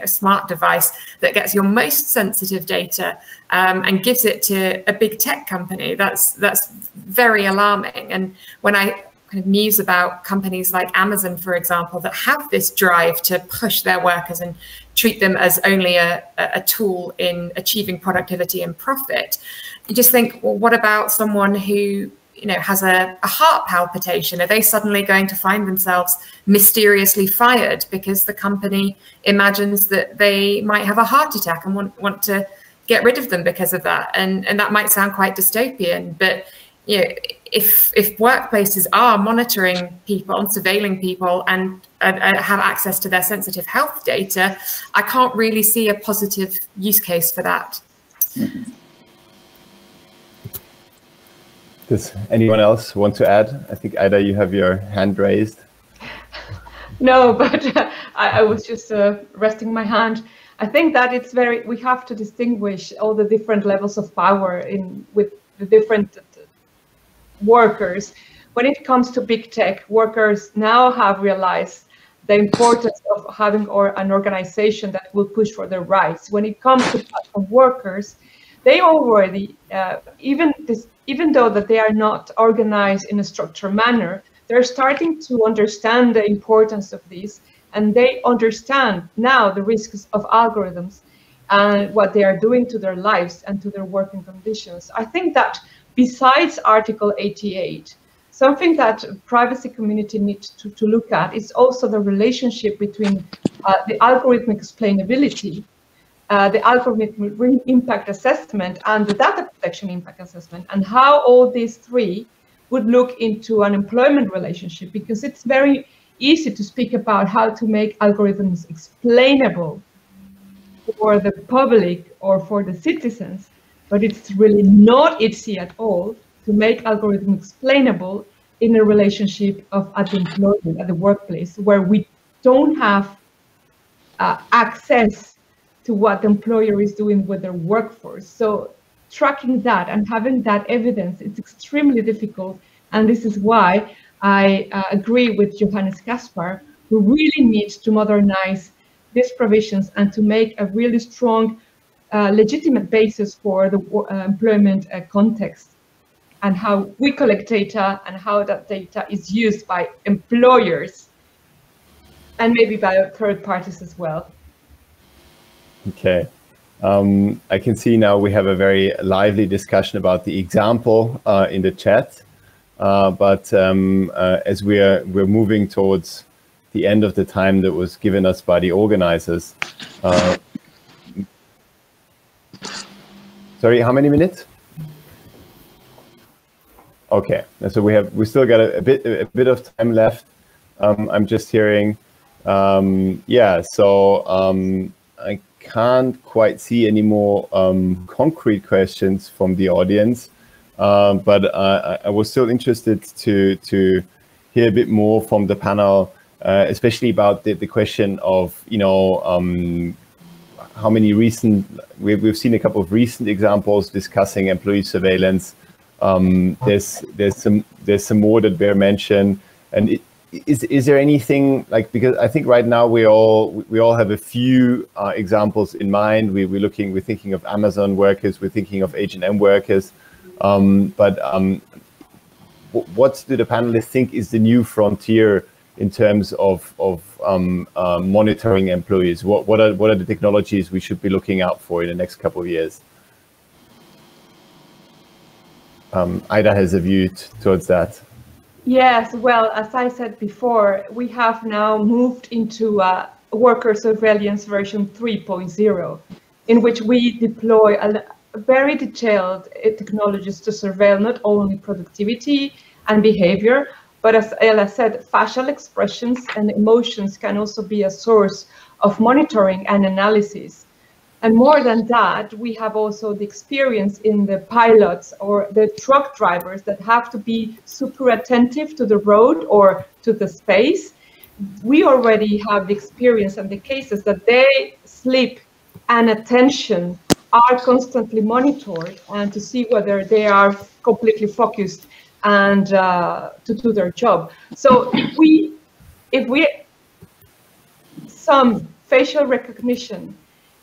smart device that gets your most sensitive data and gives it to a big tech company, that's very alarming. And when I kind of muse about companies like Amazon, for example, that have this drive to push their workers and treat them as only a tool in achieving productivity and profit, you just think, well, what about someone who has a heart palpitation? Are they suddenly going to find themselves mysteriously fired because the company imagines that they might have a heart attack and want to get rid of them because of that? And that might sound quite dystopian, but if workplaces are monitoring people and surveilling people and have access to their sensitive health data, I can't really see a positive use case for that. Does anyone else want to add? I think, Aida, you have your hand raised. No, but I was just resting my hand. I think that we have to distinguish all the different levels of power with the different workers. When it comes to big tech, workers now have realized the importance of having an organization that will push for their rights. When it comes to platform workers, they already, even though that they are not organized in a structured manner, they're starting to understand the importance of this, and they understand now the risks of algorithms and what they are doing to their lives and to their working conditions. I think that besides Article 88, something that privacy community needs to look at is also the relationship between the algorithmic explainability, the algorithmic impact assessment, and the data protection impact assessment, and how all these three would look into an employment relationship, because it's very easy to speak about how to make algorithms explainable for the public or for the citizens, but it's really not easy at all to make algorithms explainable in a relationship at the employment, at the workplace, where we don't have access to what the employer is doing with their workforce. So tracking that and having that evidence, it's extremely difficult. And this is why I agree with Johannes Caspar, who really needs to modernize these provisions and to make a really strong, legitimate basis for the employment context, and how we collect data and how that data is used by employers and maybe by third parties as well. Okay. I can see now we have a very lively discussion about the example in the chat. but as we're moving towards the end of the time that was given us by the organizers. Sorry, how many minutes? Okay, so we still got a bit of time left. I'm just hearing, yeah. So I can't quite see any more concrete questions from the audience, but I was still interested to hear a bit more from the panel, especially about the question of, you know, how many recent, we've seen a couple of recent examples discussing employee surveillance. There's some more that were mentioned, and is there anything like, because I think right now we all have a few examples in mind. We're thinking of Amazon workers, we're thinking of H&M workers, but what do the panelists think is the new frontier in terms of monitoring employees? What are the technologies we should be looking out for in the next couple of years? Aida has a view towards that. Yes, well, as I said before, we have now moved into worker surveillance version 3.0, in which we deploy a very detailed technologies to surveil not only productivity and behavior, but as Ella said, facial expressions and emotions can also be a source of monitoring and analysis. And more than that, we have also the experience in the pilots or the truck drivers that have to be super attentive to the road or to the space. We already have the experience and the cases that their sleep and attention are constantly monitored, and to see whether they are completely focused and to do their job. So if we some facial recognition,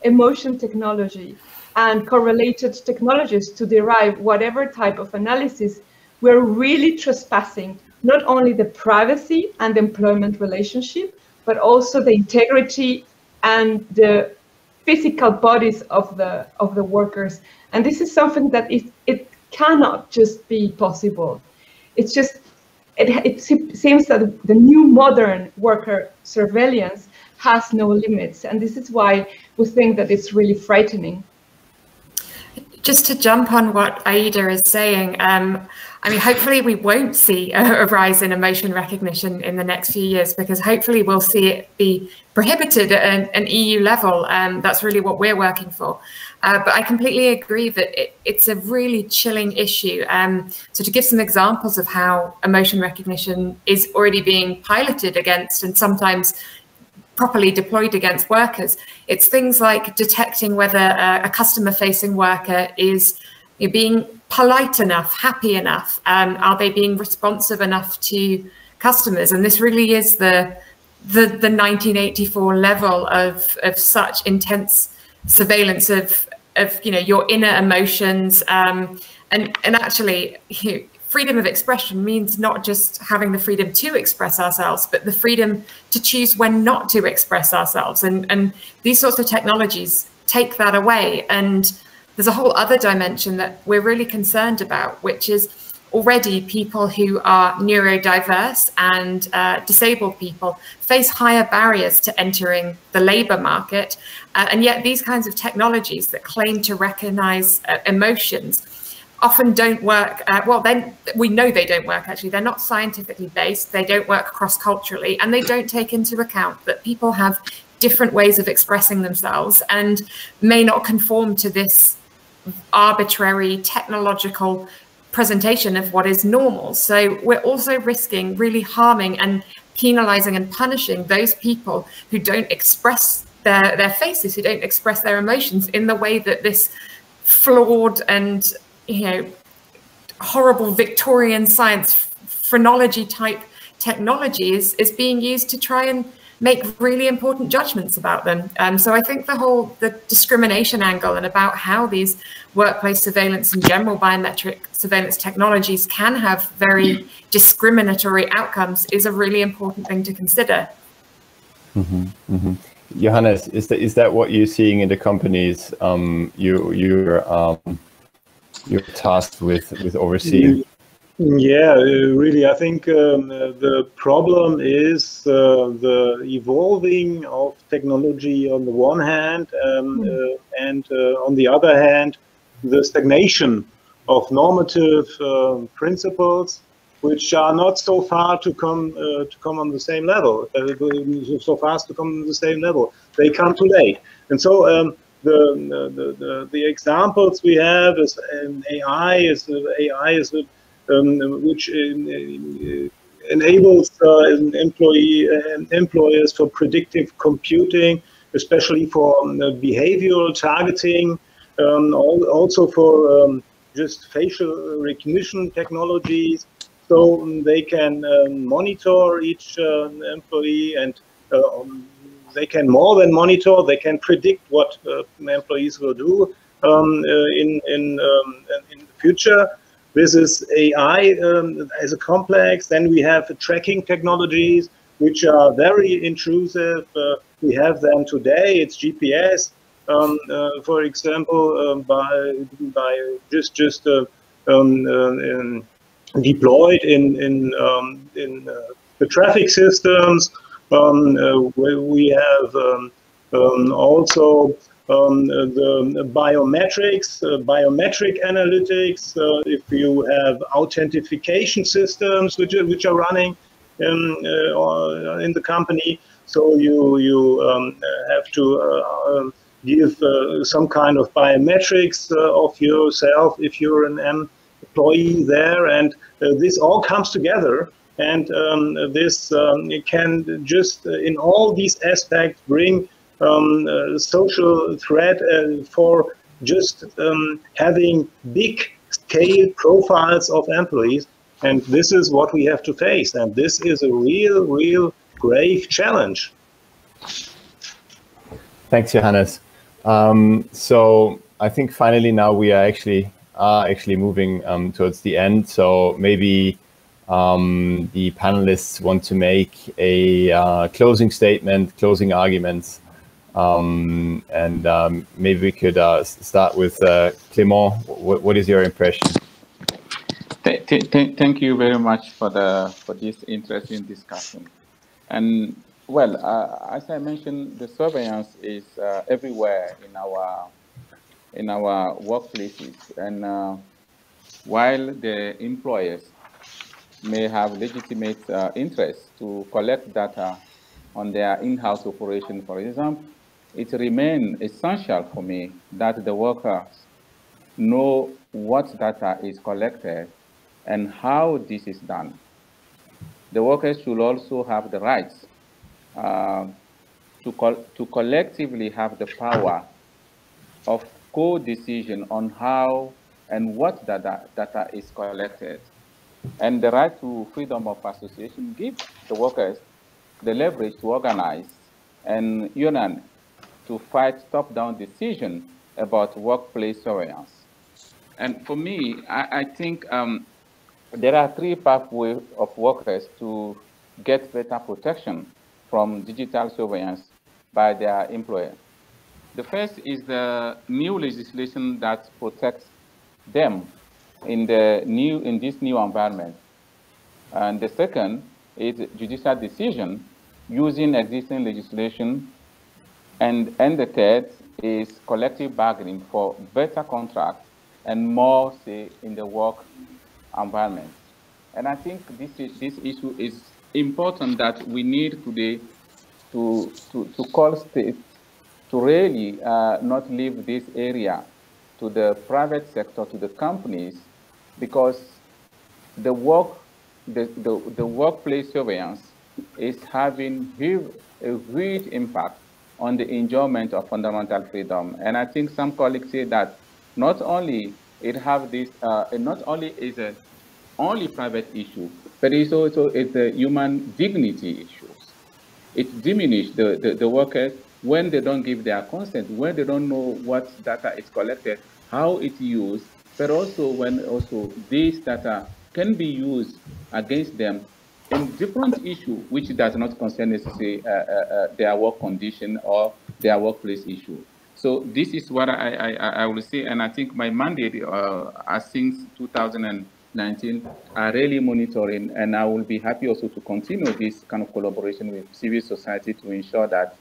emotion technology, and correlated technologies to derive whatever type of analysis, we're really trespassing not only the privacy and the employment relationship, but also the integrity and the physical bodies of the workers. And this is something that it cannot just be possible. It's just, it seems that the new modern worker surveillance has no limits. And this is why we think that it's really frightening. Just to jump on what Aida is saying, I mean, hopefully we won't see a rise in emotion recognition in the next few years, because hopefully we'll see it be prohibited at an EU level. That's really what we're working for. But I completely agree that it's a really chilling issue. So to give some examples of how emotion recognition is already being piloted against and sometimes properly deployed against workers, it's things like detecting whether a customer-facing worker is being polite enough, happy enough, are they being responsive enough to customers? And this really is the 1984 level of such intense surveillance of your inner emotions, and actually freedom of expression means not just having the freedom to express ourselves, but the freedom to choose when not to express ourselves. And these sorts of technologies take that away. And there's a whole other dimension that we're really concerned about, which is already people who are neurodiverse and disabled people face higher barriers to entering the labor market. And yet these kinds of technologies that claim to recognize emotions often don't work. Well, then we know they don't work, actually. They're not scientifically based. They don't work cross-culturally, and they don't take into account that people have different ways of expressing themselves and may not conform to this arbitrary technological presentation of what is normal. So we're also risking really harming and penalizing and punishing those people who don't express their faces, who don't express their emotions in the way that this flawed and horrible Victorian science phrenology type technology is being used to try and make really important judgments about them. So I think the discrimination angle and about how these workplace surveillance and general biometric surveillance technologies can have very discriminatory outcomes is a really important thing to consider. Mm-hmm, mm-hmm. Johannes, is that what you're seeing in the companies you're tasked with overseeing? Yeah, really, I think the problem is the evolving of technology on the one hand, and on the other hand, the stagnation of normative principles, which are not so far to come on the same level, so fast to come on the same level. They come too late, and so the examples we have is AI is which enables employers for predictive computing, especially for behavioral targeting, also for just facial recognition technologies, so they can monitor each employee, and they can more than monitor, they can predict what employees will do in the future. This is AI as a complex. Then we have tracking technologies, which are very intrusive. We have them today. It's GPS, for example, by just deployed in the traffic systems. We have also the biometrics, biometric analytics. If you have authentication systems which are running in the company, so you have to give some kind of biometrics of yourself if you're an employee there, and this all comes together. And this can just, in all these aspects, bring social threat for just having big scale profiles of employees. And this is what we have to face. And this is a real grave challenge. Thanks, Johannes. So I think finally now we are actually moving towards the end. So maybe the panelists want to make a closing statement, closing arguments. And maybe we could start with Clément. What is your impression? Thank you very much for this interesting discussion. And well, as I mentioned, the surveillance is everywhere in our workplaces. And while the employers may have legitimate interest to collect data on their in-house operation, for example, it remains essential for me that the workers know what data is collected and how this is done. The workers should also have the rights to collectively have the power of co-decision on how and what data is collected. And the right to freedom of association gives the workers the leverage to organize and union to fight top-down decisions about workplace surveillance. And for me, I think there are three pathways of workers to get better protection from digital surveillance by their employer. The first is the new legislation that protects them in this new environment. And the second is judicial decision using existing legislation. And the third is collective bargaining for better contracts and more say in the work environment. And I think this issue is important, that we need today to call states to really not leave this area to the private sector, to the companies, because the workplace surveillance is having a huge impact on the enjoyment of fundamental freedom. And I think some colleagues say that not only it have this, not only is a only private issue, but it's also a human dignity issue. It diminishes the workers when they don't give their consent, when they don't know what data is collected, how it's used, but also when this data can be used against them in different issues, which does not concern necessarily their work condition or their workplace issue. So this is what I will say, and I think my mandate since 2009 COVID-19 are really monitoring, and I will be happy also to continue this kind of collaboration with civil society to ensure that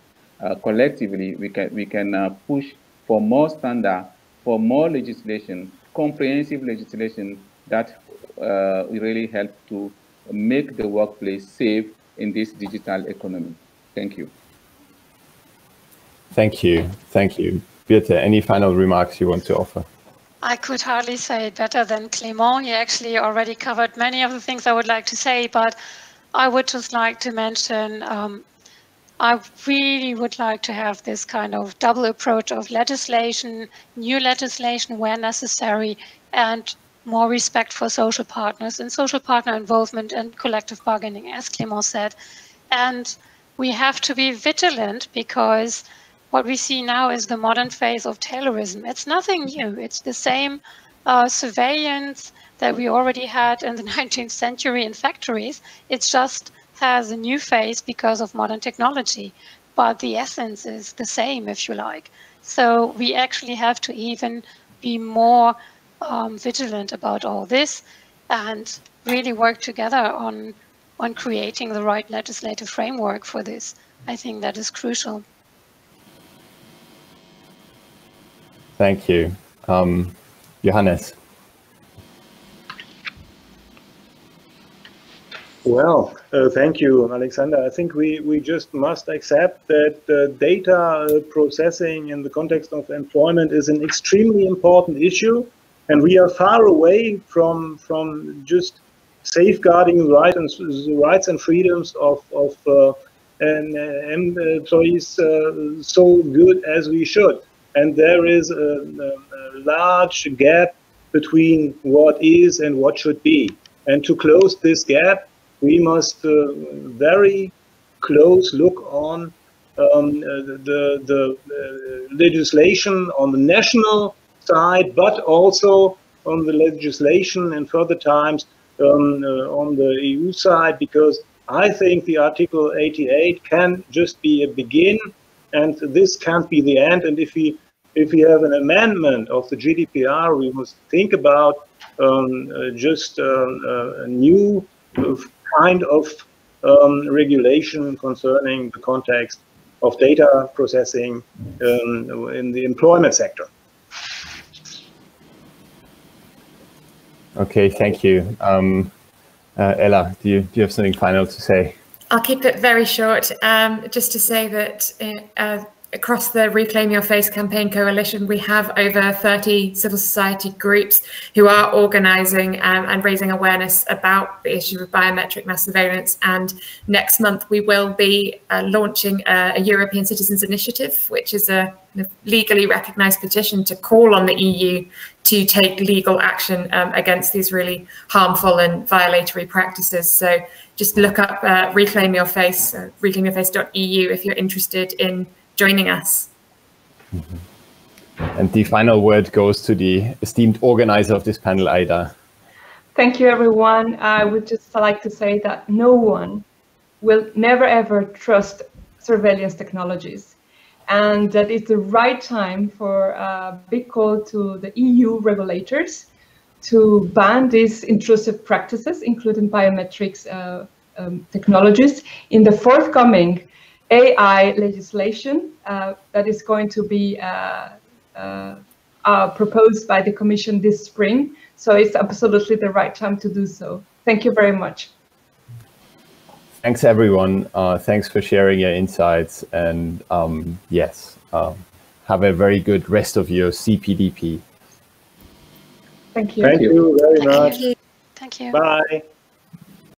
collectively we can push for more standard, for more legislation, comprehensive legislation that will really help to make the workplace safe in this digital economy. Thank you. Thank you. Thank you. Birthe, any final remarks you want to offer? I could hardly say it better than Clément. He actually already covered many of the things I would like to say, but I would just like to mention I really would like to have this kind of double approach of legislation, new legislation where necessary, and more respect for social partners and social partner involvement and collective bargaining, as Clément said. And we have to be vigilant, because what we see now is the modern phase of Taylorism. It's nothing new. It's the same surveillance that we already had in the 19th century in factories. It just has a new phase because of modern technology. But the essence is the same, if you like. So we actually have to even be more vigilant about all this and really work together on creating the right legislative framework for this. I think that is crucial. Thank you. Johannes. Well, thank you, Alexander. I think we just must accept that data processing in the context of employment is an extremely important issue, and we are far away from just safeguarding the rights and freedoms of employees so good as we should. And there is a large gap between what is and what should be. And to close this gap, we must very close look on the legislation on the national side, but also on the legislation in further times on the EU side, because I think the Article 88 can just be a begin, and this can't be the end. And if we have an amendment of the GDPR, we must think about just a new kind of regulation concerning the context of data processing in the employment sector. Okay, thank you. Ella, do you have something final to say? I'll keep it very short, just to say that across the Reclaim Your Face campaign coalition, we have over 30 civil society groups who are organising and raising awareness about the issue of biometric mass surveillance. And next month, we will be launching a European Citizens Initiative, which is a legally recognised petition to call on the EU to take legal action against these really harmful and violatory practices. So just look up Reclaim Your Face, reclaimyourface.eu, if you're interested in joining us. And the final word goes to the esteemed organizer of this panel, Aida. Thank you, everyone. I would just like to say that no one will never, ever trust surveillance technologies. And that it's the right time for a big call to the EU regulators to ban these intrusive practices, including biometrics technologies, in the forthcoming AI legislation that is going to be proposed by the Commission this spring. So it's absolutely the right time to do so. Thank you very much. Thanks, everyone. Thanks for sharing your insights. And yes, have a very good rest of your CPDP. Thank you. Thank you very much. Thank you. Bye.